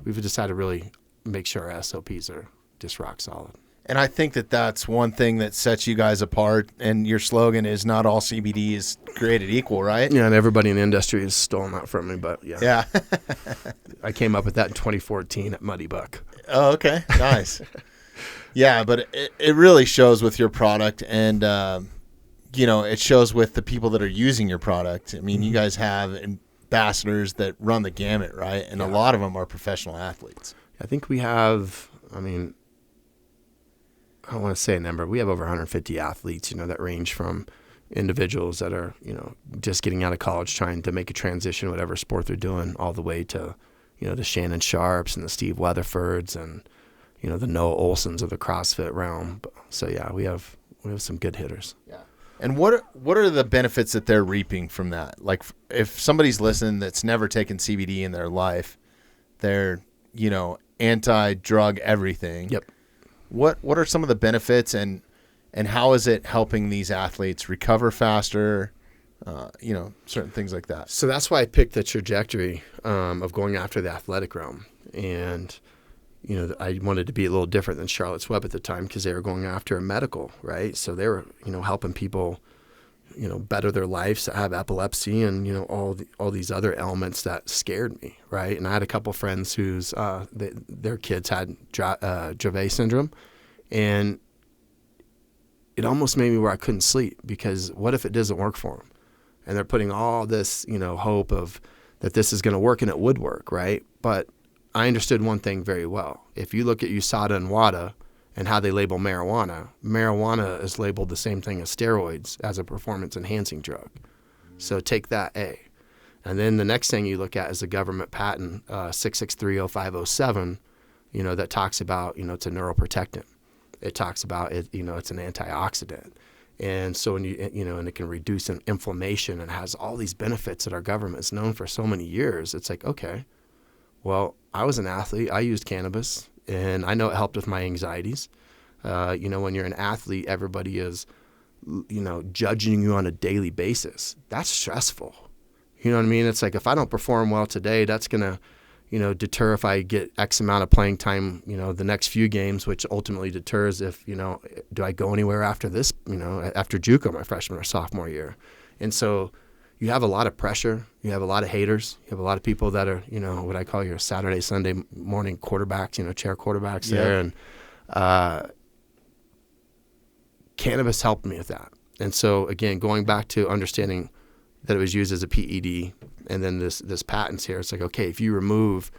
we've just had to really make sure our SOPs are just rock solid. And I think that's one thing that sets you guys apart, and your slogan is not all CBD is created equal, right? Yeah, and everybody in the industry has stolen that from me, but yeah. Yeah. I came up with that in 2014 at Muddy Buck. Oh, okay. Nice. Yeah, but it really shows with your product, and it shows with the people that are using your product. I mean, you guys have ambassadors that run the gamut, right? And a lot of them are professional athletes. I think we have, I don't want to say a number. We have over 150 athletes, that range from individuals that are, just getting out of college trying to make a transition, whatever sport they're doing, all the way to, the Shannon Sharps and the Steve Weatherfords and, the Noah Olsons of the CrossFit realm. So yeah, we have some good hitters. Yeah. And what are the benefits that they're reaping from that? Like if somebody's listening that's never taken CBD in their life, they're, anti-drug everything. Yep. What are some of the benefits and how is it helping these athletes recover faster? Certain things like that. So that's why I picked the trajectory of going after the athletic realm. And, I wanted to be a little different than Charlotte's Web at the time because they were going after a medical, right? So they were, helping people, better their lives, have epilepsy and, all these other elements that scared me, right? And I had a couple friends whose their kids had Dravet syndrome, and it almost made me where I couldn't sleep because what if it doesn't work for them? And they're putting all this, hope of that this is going to work, and it would work, right? But I understood one thing very well. If you look at USADA and WADA and how they label marijuana is labeled the same thing as steroids as a performance-enhancing drug. So take that A. And then the next thing you look at is a government patent, 6630507, that talks about, it's a neuroprotectant. It talks about it, it's an antioxidant. And so when and it can reduce inflammation and has all these benefits that our government's known for so many years. It's like, okay, well, I was an athlete. I used cannabis, and I know it helped with my anxieties. When you're an athlete, everybody is, judging you on a daily basis. That's stressful. You know what I mean? It's like if I don't perform well today, that's going to, deter if I get X amount of playing time, the next few games, which ultimately deters if, do I go anywhere after this, after JUCO my freshman or sophomore year. And so you have a lot of pressure. You have a lot of haters. You have a lot of people that are, what I call your Saturday, Sunday morning quarterbacks, chair quarterbacks there. And cannabis helped me with that. And so, again, going back to understanding that it was used as a PED and then this patents here, it's like, okay, if you remove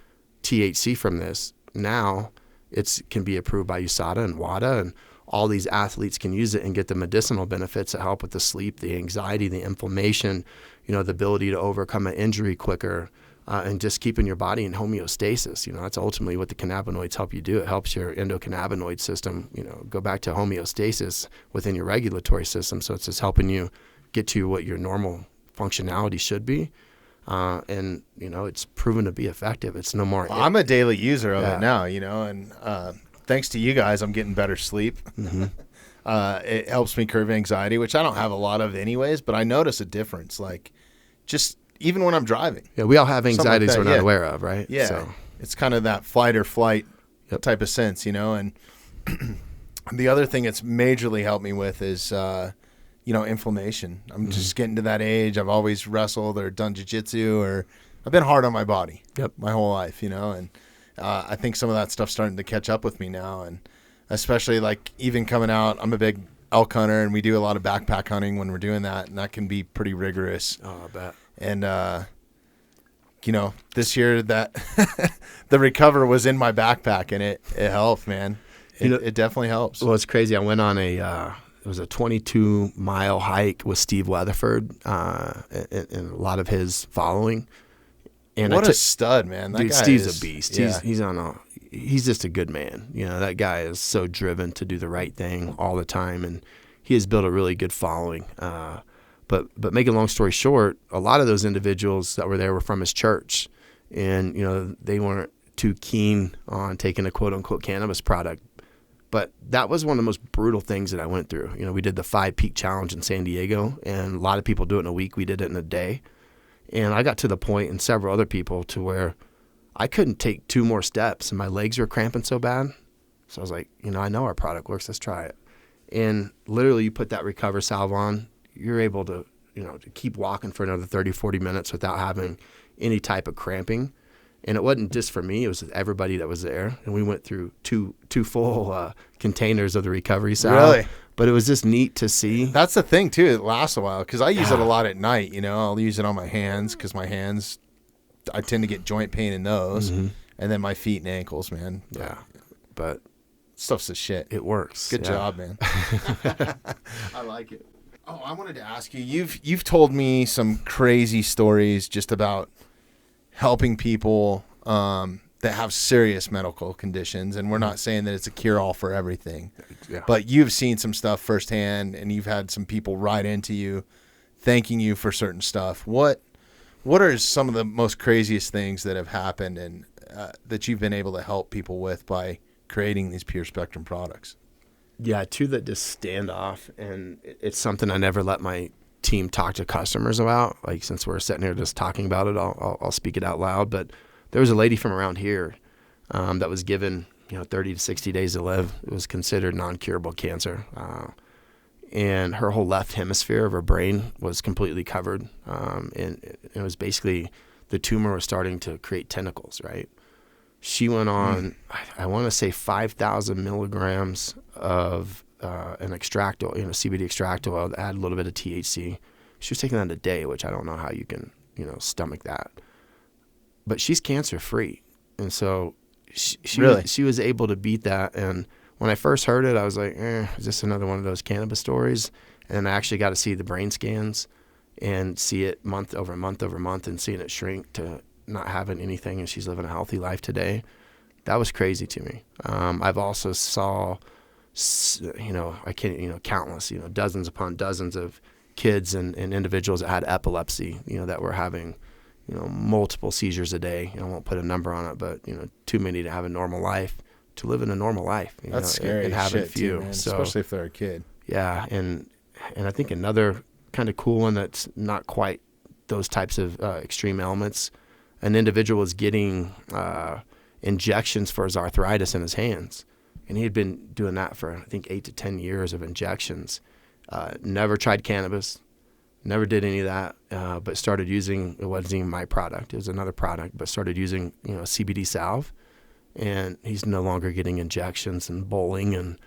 THC from this, now it can be approved by USADA and WADA, and all these athletes can use it and get the medicinal benefits that help with the sleep, the anxiety, the inflammation, the ability to overcome an injury quicker, and just keeping your body in homeostasis. That's ultimately what the cannabinoids help you do. It helps your endocannabinoid system, go back to homeostasis within your regulatory system. So it's just helping you get to what your normal functionality should be. And, it's proven to be effective. It's no more. I'm a daily user of it now, and thanks to you guys, I'm getting better sleep. Mm-hmm. It helps me curb anxiety, which I don't have a lot of anyways, but I notice a difference, like just even when I'm driving. Yeah, we all have anxieties like we're not aware of, right? Yeah, so it's kind of that flight or flight type of sense, and the other thing it's majorly helped me with is, inflammation. I'm just getting to that age. I've always wrestled or done jiu-jitsu, or I've been hard on my body my whole life, and I think some of that stuff's starting to catch up with me now, and especially like even coming out, I'm a big elk hunter, and we do a lot of backpack hunting when we're doing that, and that can be pretty rigorous. Oh, I bet. And, this year that the Recover was in my backpack, and it helped, man. It definitely helps. Well, it's crazy. I went on it was a 22-mile hike with Steve Weatherford and a lot of his following. And what a stud, man! That guy Steve's a beast. Yeah. He's just a good man. That guy is so driven to do the right thing all the time, and he has built a really good following. But making a long story short, a lot of those individuals that were there were from his church, and they weren't too keen on taking a quote unquote cannabis product. But that was one of the most brutal things that I went through. We did the 5 Peak Challenge in San Diego, and a lot of people do it in a week. We did it in a day. And I got to the point, and several other people, to where I couldn't take 2 more steps, and my legs were cramping so bad. So I was like, I know our product works. Let's try it. And literally, you put that Recover salve on, you're able to, to keep walking for another 30, 40 minutes without having any type of cramping. And it wasn't just for me; it was everybody that was there. And we went through two full containers of the recovery salve. Really? But it was just neat to see. That's the thing too. It lasts a while because I use it a lot at night. I'll use it on my hands because my hands, I tend to get joint pain in those, and then my feet and ankles, man. Yeah, but stuff's the shit. It works. Good job, man. I like it. Oh, I wanted to ask you. You've told me some crazy stories just about helping people that have serious medical conditions, and we're not saying that it's a cure-all for everything. Yeah. But you've seen some stuff firsthand, and you've had some people write into you, thanking you for certain stuff. What are some of the most craziest things that have happened and that you've been able to help people with by creating these pure spectrum products? Yeah, two that just stand off, and it's something I never let my team talk to customers about. Like, since we're sitting here just talking about it, I'll speak it out loud. But there was a lady from around here that was given 30 to 60 days to live. It was considered non-curable cancer, and her whole left hemisphere of her brain was completely covered, and it was basically the tumor was starting to create tentacles. Right. She went on, I want to say 5,000 milligrams of an extract oil, CBD extract oil that had a little bit of THC. She was taking that a day, which I don't know how you can, stomach that. But she's cancer free, and so she was able to beat that. And when I first heard it, I was like, is this another one of those cannabis stories? And then I actually got to see the brain scans and see it month over month over month, and seeing it shrink to not having anything, and she's living a healthy life today. That was crazy to me. I've also saw, countless, dozens upon dozens of kids and individuals that had epilepsy, that were having, multiple seizures a day. I won't put a number on it, but, too many to have a normal life, to live in a normal life. That's scary and having shit few, too, man. so, especially if they're a kid. Yeah, and I think another kind of cool one that's not quite those types of extreme elements. An individual was getting injections for his arthritis in his hands, and he had been doing that for, I think, 8 to 10 years of injections. Never tried cannabis, never did any of that, but started using, it wasn't even my product, it was another product, but started using, CBD salve, and he's no longer getting injections and bowling and,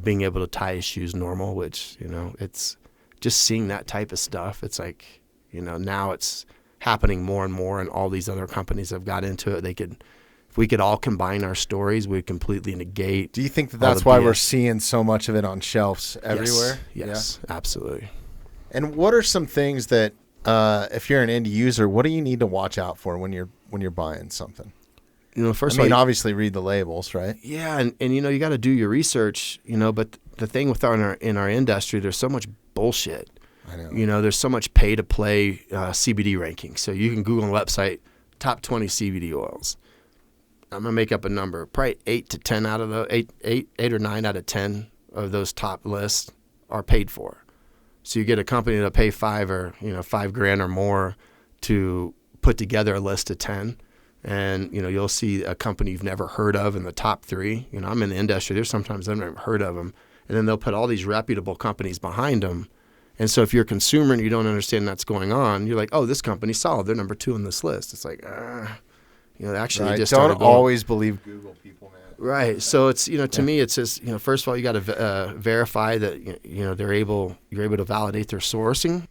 being able to tie his shoes normal, which, it's just seeing that type of stuff. It's like, now it's happening more and more, and all these other companies have got into it. If we could all combine our stories, we'd completely negate. Do you think that's why we're seeing so much of it on shelves everywhere? Yes, absolutely. And what are some things that, if you're an end user, what do you need to watch out for when you're buying something? First of all, obviously read the labels, right? Yeah, and you got to do your research, but the thing with in our industry, there's so much bullshit. I know. There's so much pay-to-play CBD rankings. So you can Google a website, top 20 CBD oils. I'm going to make up a number. Probably 8 or 9 out of 10 of those top lists are paid for. So you get a company to pay $5,000 or more to put together a list of 10. And, you'll see a company you've never heard of in the top 3. I'm in the industry. There's sometimes I've never heard of them. And then they'll put all these reputable companies behind them. And so if you're a consumer and you don't understand that's going on, you're like, oh, this company's solid. They're number 2 on this list. It's like, actually right. just don't always believe Google people, man. Right. So it's, to me, it's just, first of all, you got to verify that, you're able to validate their sourcing,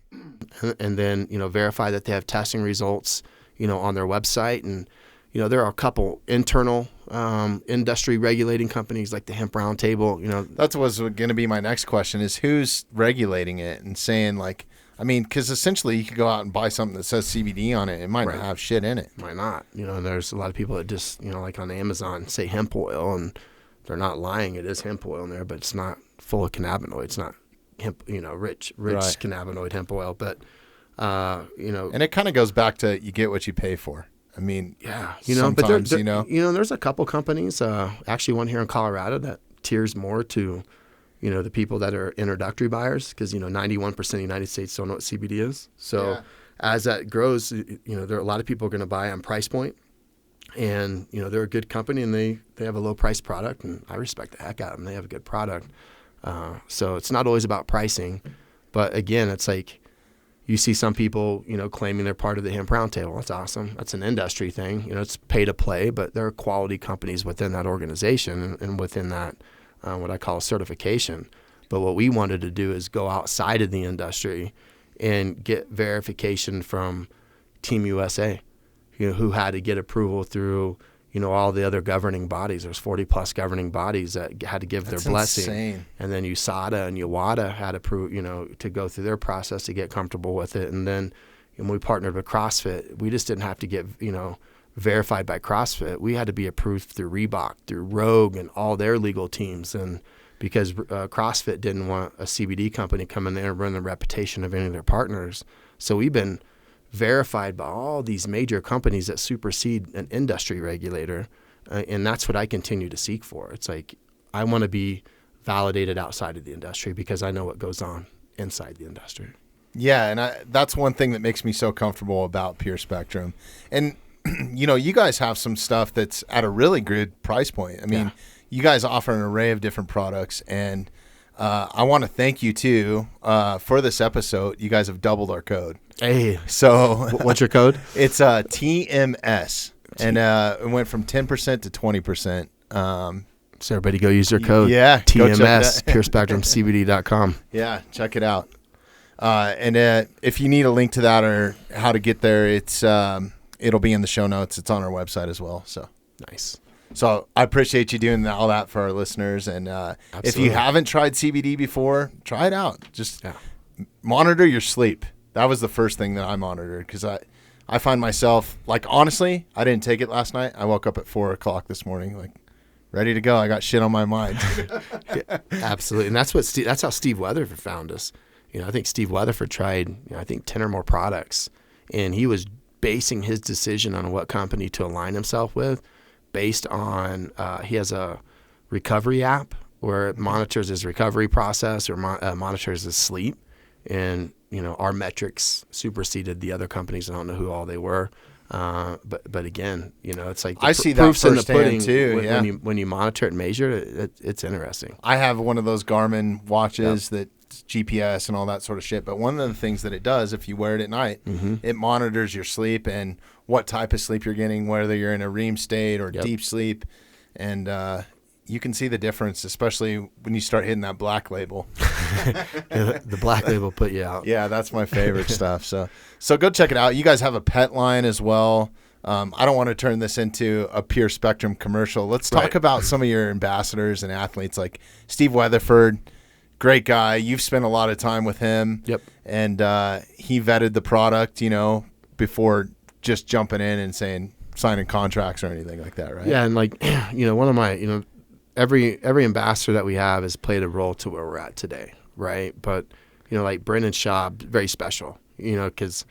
and then, verify that they have testing results, on their website. And, there are a couple internal industry regulating companies like the Hemp Roundtable. That was going to be my next question: is who's regulating it and saying because essentially you could go out and buy something that says CBD on it. It might not have shit in it. Might not. There's a lot of people that just like on Amazon say hemp oil, and they're not lying. It is hemp oil in there, but it's not full of cannabinoids. It's not hemp, rich cannabinoid hemp oil. But and it kind of goes back to you get what you pay for. Yeah, but there's a couple companies, actually one here in Colorado that tiers more to, the people that are introductory buyers, because, 91% of the United States don't know what CBD is. So as that grows, there are a lot of people are going to buy on price point, and, they're a good company and they have a low price product, and I respect the heck out of them. They have a good product. So it's not always about pricing, but again, it's like, you see some people, claiming they're part of the Hemp Roundtable. That's awesome. That's an industry thing. It's pay to play, but there are quality companies within that organization and within that, what I call a certification. But what we wanted to do is go outside of the industry and get verification from Team USA, who had to get approval through, all the other governing bodies. There's 40 plus governing bodies that had to give their blessing. Insane. And then USADA and UWADA had to prove, to go through their process to get comfortable with it. And then when we partnered with CrossFit, we just didn't have to get, verified by CrossFit. We had to be approved through Reebok, through Rogue, and all their legal teams. And because CrossFit didn't want a CBD company coming there and ruin the reputation of any of their partners. So we've been verified by all these major companies that supersede an industry regulator. And that's what I continue to seek for. It's like, I want to be validated outside of the industry because I know what goes on inside the industry. Yeah, and that's one thing that makes me so comfortable about Pure Spectrum. And, you guys have some stuff that's at a really good price point. I mean, you guys offer an array of different products, and I want to thank you, too, for this episode. You guys have doubled our code. Hey. So what's your code? It's TMS, and it went from 10% to 20%. So everybody go use their code. Yeah. TMS, PureSpectrumCBD.com. Yeah, check it out. And if you need a link to that or how to get there, it'll be in the show notes. It's on our website as well. So nice. So I appreciate you doing all that for our listeners. And if you haven't tried CBD before, try it out. Just monitor your sleep. That was the first thing that I monitored because I find myself, like, honestly, I didn't take it last night. I woke up at 4 o'clock this morning, like, ready to go. I got shit on my mind. Absolutely. And that's how Steve Weatherford found us. I think Steve Weatherford tried, 10 or more products, and he was basing his decision on what company to align himself with based on, he has a recovery app where it monitors his recovery process or monitors his sleep. And, our metrics superseded the other companies. I don't know who all they were. But again, it's like I see proof's that in the pudding too. When you monitor it and measure it, it's interesting. I have one of those Garmin watches that's GPS and all that sort of shit. But one of the things that it does, if you wear it at night, it monitors your sleep and what type of sleep you're getting, whether you're in a REM state or deep sleep. And you can see the difference, especially when you start hitting that black label. The black label put you out. Yeah, that's my favorite stuff. So go check it out. You guys have a pet line as well. I don't want to turn this into a Pure Spectrum commercial. Let's talk about some of your ambassadors and athletes like Steve Weatherford. Great guy. You've spent a lot of time with him. Yep. And he vetted the product, before just jumping in and signing contracts or anything like that, right? Yeah, and one of my, every ambassador that we have has played a role to where we're at today, right? But, like Brendan Schaub, very special, because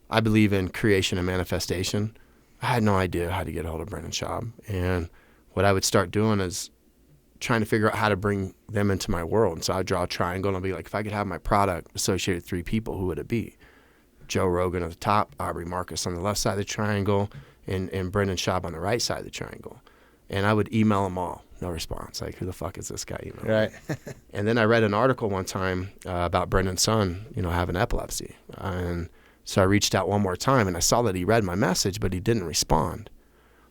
I believe in creation and manifestation. I had no idea how to get a hold of Brendan Schaub. And what I would start doing is trying to figure out how to bring them into my world. And so I'd draw a triangle and I'd be like, if I could have my product associated with 3 people, who would it be? Joe Rogan at the top, Aubrey Marcus on the left side of the triangle, and Brendan Schaub on the right side of the triangle. And I would email them all. No response. Like, who the fuck is this guy emailing? Right. And then I read an article one time about Brendan's son, having epilepsy. And so I reached out one more time, and I saw that he read my message, but he didn't respond.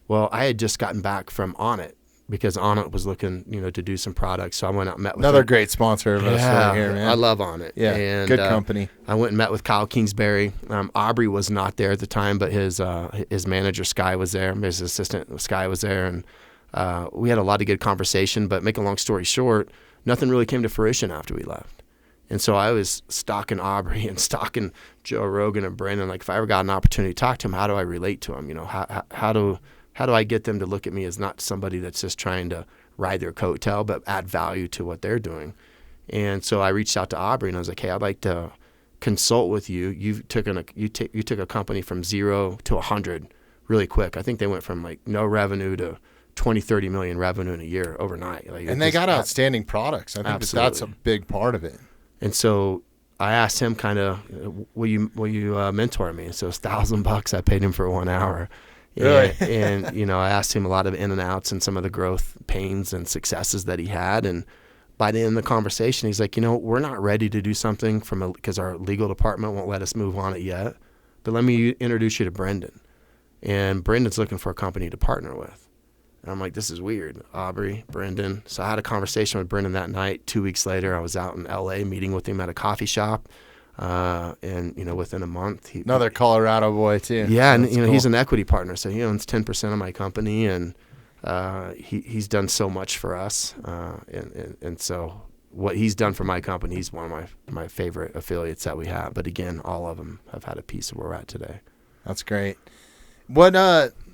Well, I had just gotten back from Onnit because Onnit was looking, to do some products. So I went out and met with another great sponsor of us right here, man. I love Onnit. Yeah, and, good company. I went and met with Kyle Kingsbury. Aubrey was not there at the time, but his manager, Sky, was there. His assistant, Sky, was there. And we had a lot of good conversation, but make a long story short, nothing really came to fruition after we left. And so I was stalking Aubrey and stalking Joe Rogan and Brandon. Like, if I ever got an opportunity to talk to him, how do I relate to him? How do I get them to look at me as not somebody that's just trying to ride their coattail, but add value to what they're doing? And so I reached out to Aubrey and I was like, hey, I'd like to consult with you. You took a company from 0 to 100 really quick. I think they went from like no revenue to 20-30 million revenue in a year overnight. And they got outstanding products. I think that's a big part of it. And so I asked him kind of, will you mentor me? And so it's $1,000 I paid him for 1 hour. Really? And I asked him a lot of in and outs and some of the growth pains and successes that he had. by the end of the conversation, he's like, we're not ready to do something because our legal department won't let us move on it yet. But let me introduce you to Brendan. And Brendan's looking for a company to partner with. And I'm like, this is weird. Aubrey, Brendan. So I had a conversation with Brendan that night. 2 weeks later, I was out in LA meeting with him at a coffee shop. And within a month, another Colorado boy too. Yeah, and cool. He's an equity partner, so he owns 10% of my company, and he's done so much for us. And so what he's done for my company, he's one of my favorite affiliates that we have. But again, all of them have had a piece of where we're at today. That's great.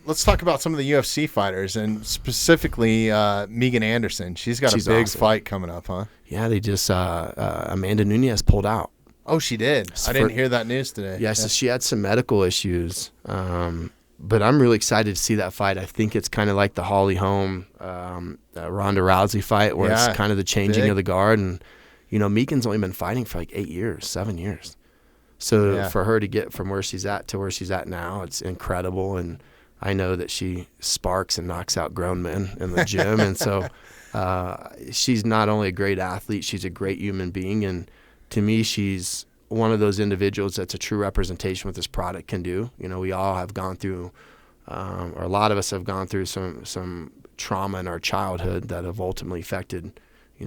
Let's talk about some of the UFC fighters, and specifically Megan Anderson. She's got a big fight coming up, huh? Yeah, they just Amanda Nunes pulled out. Oh, she did. I didn't hear that news today. Yeah, so she had some medical issues, but I'm really excited to see that fight. I think it's kind of like the Holly Holm, Ronda Rousey fight, where it's kind of the changing of the guard. And Megan's only been fighting for like 7 years. So for her to get from where she's at to where she's at now, it's incredible. And I know that she sparks and knocks out grown men in the gym. And so she's not only a great athlete, she's a great human being. And to me, she's one of those individuals that's a true representation what this product can do. We all have gone through, or a lot of us have gone through some trauma in our childhood that have ultimately affected,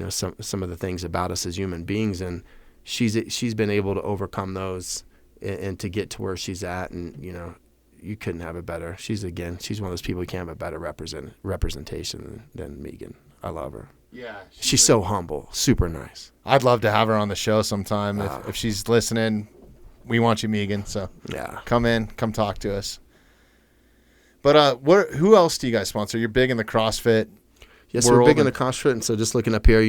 some of the things about us as human beings. And she's been able to overcome those and to get to where she's at. And, you couldn't have a better. She's one of those people who can't have a better representation than Megan. I love her. Yeah, she's so humble, super nice. I'd love to have her on the show sometime. If she's listening, we want you, Megan. So come talk to us. But who else do you guys sponsor? You're big in the CrossFit. Yes, we're big in the CrossFit. And so just looking up here,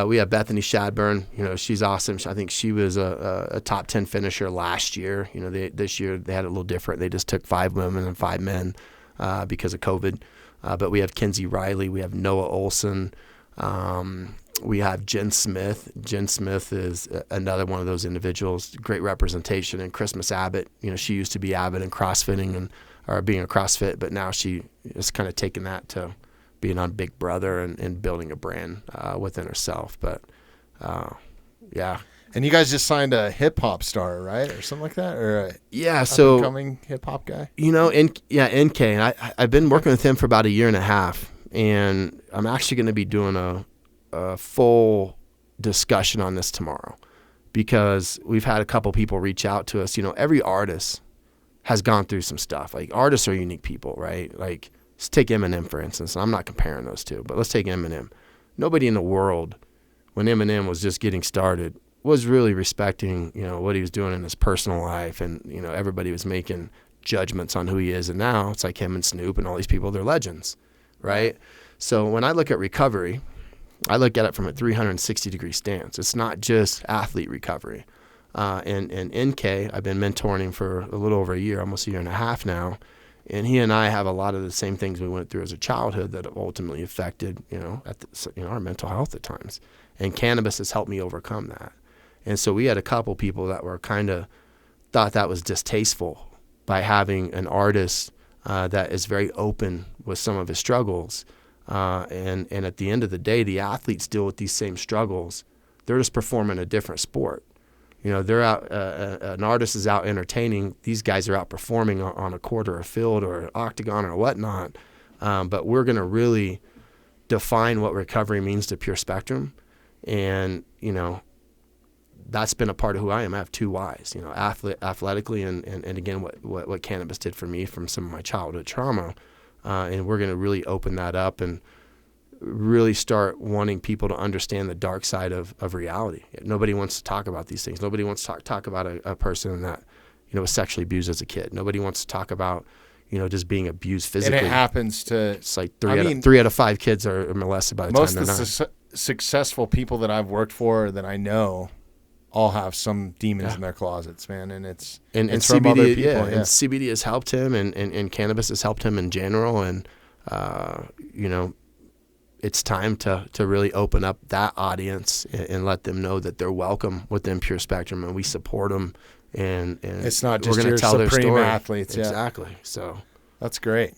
we have Bethany Shadburn. She's awesome. I think she was a top 10 finisher last year. This year they had it a little different. They just took 5 women and 5 men because of COVID. But we have Kinsey Riley. We have Noah Olson. We have Jen Smith. Jen Smith is another one of those individuals, great representation. And Christmas Abbott, she used to be Abbott in CrossFitting or being a CrossFit, but now she is kind of taking that to being on Big Brother and building a brand within herself. But yeah. And you guys just signed a hip hop star, right, or something like that, or so upcoming hip hop guy. NK. And I've been working with him for about 1.5 years. And I'm actually going to be doing a full discussion on this tomorrow, because we've had a couple people reach out to us. Every artist has gone through some stuff. Like, artists are unique people, right? Like, let's take Eminem, for instance. I'm not comparing those two, but let's take Eminem. Nobody in the world, when Eminem was just getting started, was really respecting, what he was doing in his personal life. And, everybody was making judgments on who he is. And now it's like him and Snoop and all these people, they're legends. Right? So when I look at recovery, I look at it from a 360-degree stance. It's not just athlete recovery. And NK, I've been mentoring him for a little over a year, almost 1.5 years now. And he and I have a lot of the same things we went through as a childhood that have ultimately affected, our mental health at times. And cannabis has helped me overcome that. And so we had a couple people that were kind of thought that was distasteful by having an artist that is very open with some of his struggles. And at the end of the day, the athletes deal with these same struggles. They're just performing a different sport. They're out, an artist is out entertaining. These guys are out performing on a court or a field or an octagon or whatnot. But we're going to really define what recovery means to Pure Spectrum. And, that's been a part of who I am. I have 2 whys, athletically and again, what cannabis did for me from some of my childhood trauma. And we're going to really open that up and really start wanting people to understand the dark side of reality. Nobody wants to talk about these things. Nobody wants to talk about a person that, was sexually abused as a kid. Nobody wants to talk about, just being abused physically. And it happens to... It's like 3 out of 5 kids are molested by the time they're 9. Most of the successful people that I've worked for that I know all have some demons in their closets, man, and it's CBD, from other people. And CBD has helped him, and cannabis has helped him in general, and it's time to really open up that audience and let them know that they're welcome within Pure Spectrum, and we support them, and it's not just we're your tell supreme their athletes. Exactly. So that's great.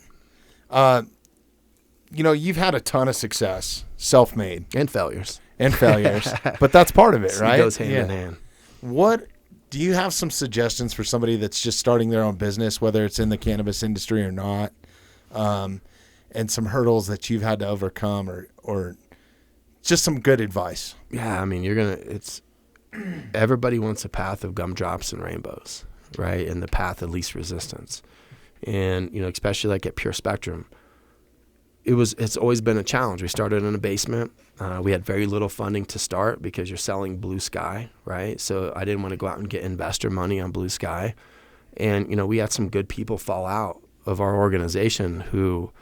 You've had a ton of success, self-made and failures. and failures, but that's part of it, right? It goes hand in hand. What do you have some suggestions for somebody that's just starting their own business, whether it's in the cannabis industry or not, and some hurdles that you've had to overcome, or just some good advice? Yeah, I mean, everybody wants a path of gumdrops and rainbows, right? And the path of least resistance. And, especially like at Pure Spectrum, it's always been a challenge. We started in a basement. We had very little funding to start because you're selling blue sky, right? So I didn't want to go out and get investor money on blue sky. And, we had some good people fall out of our organization who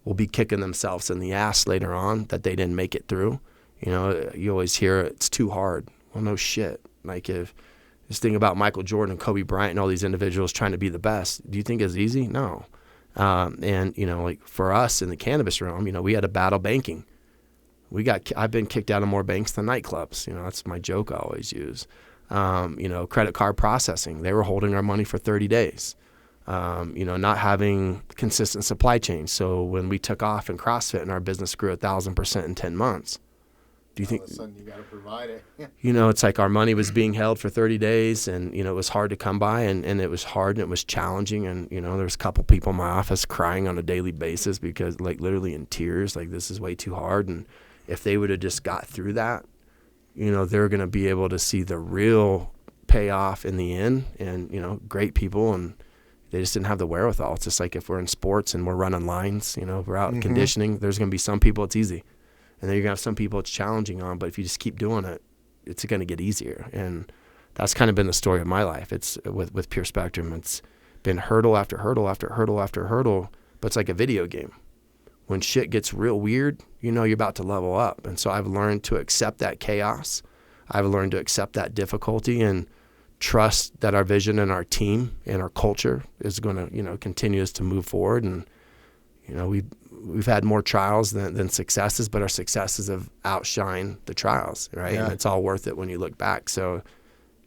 will be kicking themselves in the ass later on that they didn't make it through. You always hear it's too hard. Well, no shit. Like if this thing about Michael Jordan and Kobe Bryant and all these individuals trying to be the best, do you think it's easy? No. And like for us in the cannabis realm, we had to battle banking. I've been kicked out of more banks than nightclubs. That's my joke I always use. Credit card processing, they were holding our money for 30 days. Not having consistent supply chain. So when we took off in CrossFit and our business grew 1,000% in 10 months, do you think? All of a sudden you got to provide it. It's like our money was being held for 30 days, and it was hard to come by, and it was hard and it was challenging, and there was a couple people in my office crying on a daily basis because, like, literally in tears, like, this is way too hard. And if they would have just got through that, they're going to be able to see the real payoff in the end. And great people, and they just didn't have the wherewithal. It's just like if we're in sports and we're running lines, we're out conditioning. There's going to be some people it's easy. And then you're going to have some people it's challenging on, but if you just keep doing it, it's going to get easier. And that's kind of been the story of my life. It's with Pure Spectrum. It's been hurdle after hurdle after hurdle after hurdle, but it's like a video game. When shit gets real weird, you're about to level up. And so I've learned to accept that chaos. I've learned to accept that difficulty and trust that our vision and our team and our culture is going to, continue us to move forward. And, we've had more trials than successes, but our successes have outshined the trials, right? Yeah. And it's all worth it when you look back. So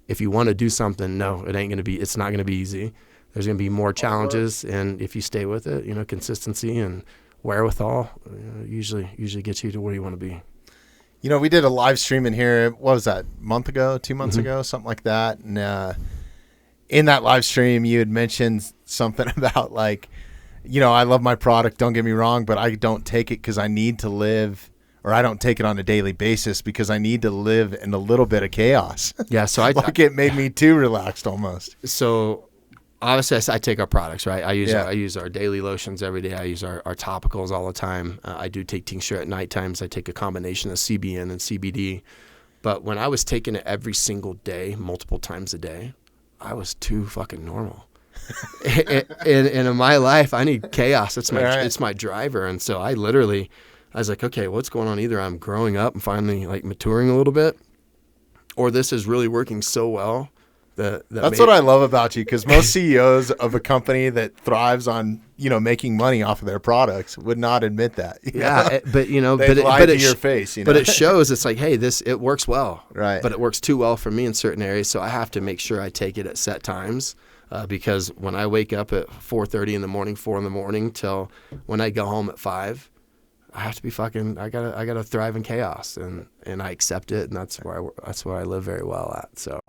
if you want to do something, no, it's not going to be easy. There's going to be more challenges. And if you stay with it, consistency and wherewithal usually gets you to where you want to be. We did a live stream in here, what was that, a month ago, 2 months ago, something like that. And in that live stream, you had mentioned something about like, I love my product, don't get me wrong, but I don't take it because I need to live, or I don't take it on a daily basis because I need to live in a little bit of chaos. Yeah, so it made me too relaxed almost. So obviously I take our products, right? I use our daily lotions every day. I use our topicals all the time. I do take tincture at night times. I take a combination of CBN and CBD. But when I was taking it every single day, multiple times a day, I was too fucking normal. and in my life, I need chaos. It's my driver. And so I was like, okay, what's going on? Either I'm growing up and finally like maturing a little bit, or this is really working so well. That's what I love about you, because most CEOs of a company that thrives on making money off of their products would not admit that. Yeah, but they lie to your face. But it shows. It's like, hey, it works well, right? But it works too well for me in certain areas, so I have to make sure I take it at set times. Because when I wake up at 4:30 in the morning, 4 in the morning, till when I go home at 5, I have to be I gotta thrive in chaos, and I accept it, and that's where I live very well at. So.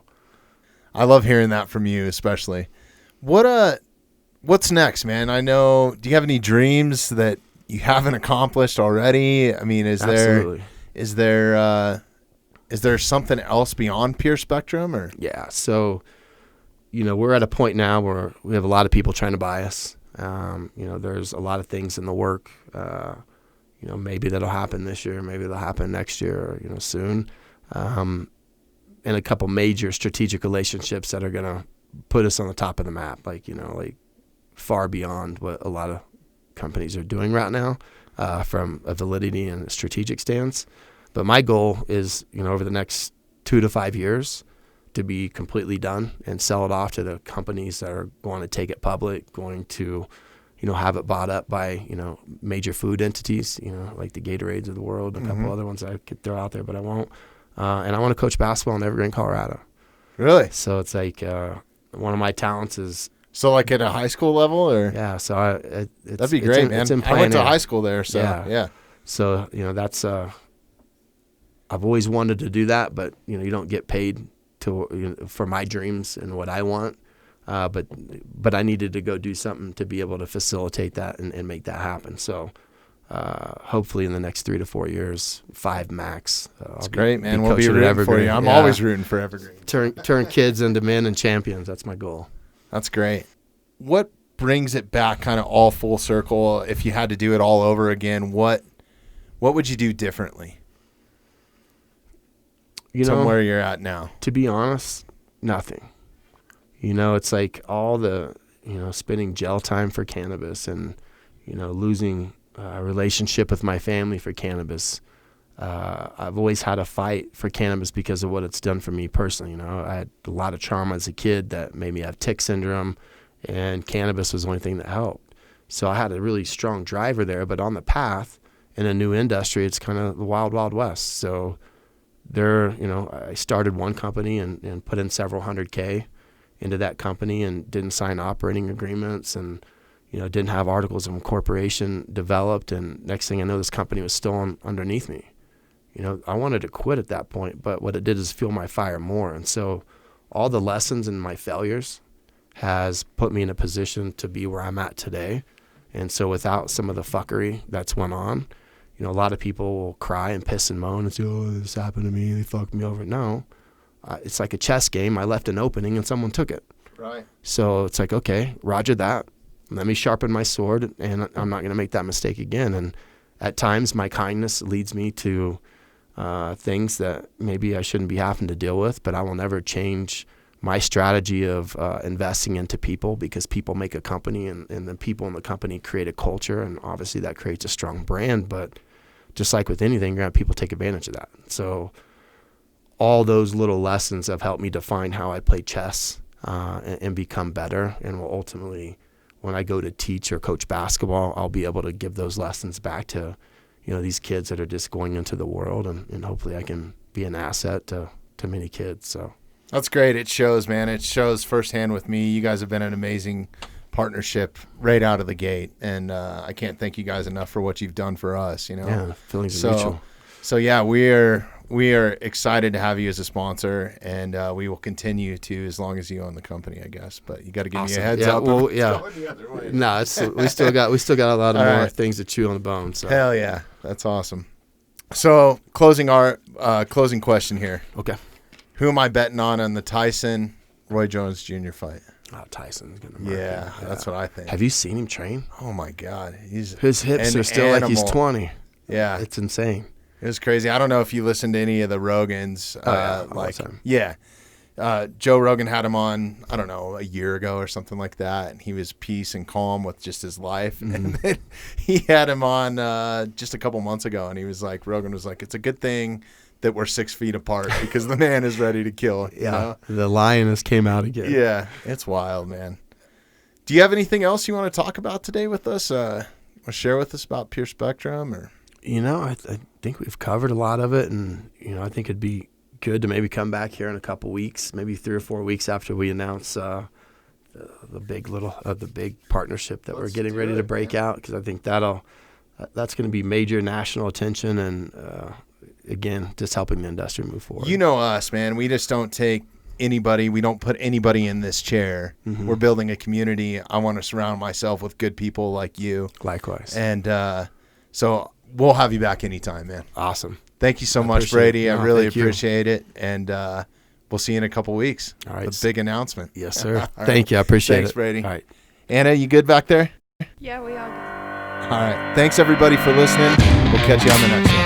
I love hearing that from you, especially. What's next, man? I know. Do you have any dreams that you haven't accomplished already? I mean, is there something else beyond Pure Spectrum, or? Yeah. So, we're at a point now where we have a lot of people trying to buy us. There's a lot of things in the work. Maybe that'll happen this year. Maybe it'll happen next year, or, soon. And a couple major strategic relationships that are going to put us on the top of the map, like far beyond what a lot of companies are doing right now, from a validity and a strategic stance. But my goal is, over the next 2 to 5 years, to be completely done and sell it off to the companies that are going to take it public, going to, have it bought up by, major food entities, like the Gatorades of the world, and a couple other ones I could throw out there, but I won't. And I want to coach basketball in Evergreen, Colorado. Really? So it's like one of my talents is. So like at a high school level, or? Yeah. So that'd be great, man. I went to high school there, so yeah. So that's I've always wanted to do that, but you don't get paid for my dreams and what I want. But I needed to go do something to be able to facilitate that and make that happen. So hopefully in the next 3 to 4 years, 5 max. That's great, man. We'll be rooting for you. I'm always rooting for Evergreen. Turn kids into men and champions. That's my goal. That's great. What brings it back kind of all full circle? If you had to do it all over again, what would you do differently? From where you're at now. To be honest, nothing. It's like all the, spending jail time for cannabis and, losing a relationship with my family for cannabis. I've always had a fight for cannabis because of what it's done for me personally. I had a lot of trauma as a kid that made me have tick syndrome, and cannabis was the only thing that helped. So I had a really strong driver there, but on the path in a new industry, it's kind of the wild, wild west. So I started one company and put in several $100K into that company and didn't sign operating agreements and, didn't have articles of incorporation developed. And next thing I know, this company was still underneath me. I wanted to quit at that point, but what it did is fuel my fire more. And so all the lessons and my failures has put me in a position to be where I'm at today. And so without some of the fuckery that's went on, a lot of people will cry and piss and moan and say, oh, this happened to me, they fucked me over. No, it's like a chess game. I left an opening and someone took it. Right. So it's like, okay, roger that. Let me sharpen my sword, and I'm not going to make that mistake again. And at times, my kindness leads me to things that maybe I shouldn't be having to deal with, but I will never change my strategy of investing into people, because people make a company, and the people in the company create a culture, and obviously that creates a strong brand. But just like with anything, you're going to have people take advantage of that. So all those little lessons have helped me define how I play chess and become better, and will ultimately, when I go to teach or coach basketball, I'll be able to give those lessons back to these kids that are just going into the world, and hopefully I can be an asset to many kids. So that's great. It shows, man. It shows firsthand with me. You guys have been an amazing partnership right out of the gate, and I can't thank you guys enough for what you've done for us. Yeah, feelings are mutual. So yeah, we are excited to have you as a sponsor, and we will continue to as long as you own the company, I guess. But you got to give me a heads up. Well, yeah. No, we still got a lot of more things to chew on the bone. So hell yeah, that's awesome. So closing question here. Okay. Who am I betting on the Tyson Roy Jones Jr. fight? Oh, Tyson's gonna. Yeah, that's what I think. Have you seen him train? Oh my God, his hips are still like he's 20. Yeah, it's insane. It was crazy. I don't know if you listened to any of the Rogans. All the time. Joe Rogan had him on, I don't know, a year ago or something like that, and he was peace and calm with just his life. Mm-hmm. And then he had him on just a couple months ago, and Rogan was like, it's a good thing that we're 6 feet apart because the man is ready to kill. Yeah, the lioness came out again. Yeah, it's wild, man. Do you have anything else you want to talk about today with us? Or share with us about Pure Spectrum? Or I think we've covered a lot of it, and I think it'd be good to maybe come back here in a couple weeks, maybe 3 or 4 weeks after we announce the big partnership that we're getting ready to break out, because I think that's going to be major national attention, and again, just helping the industry move forward. You know us, man. We just don't take anybody. We don't put anybody in this chair. Mm-hmm. We're building a community. I want to surround myself with good people like you. Likewise. And so we'll have you back anytime, man. Awesome. Thank you so much, Brady. I really appreciate it. And we'll see you in a couple weeks. All right. A big announcement. Yes, sir. Thank you. I appreciate it. Thanks, Brady. All right. Anna, you good back there? Yeah, we all good. All right. Thanks, everybody, for listening. We'll catch you on the next one.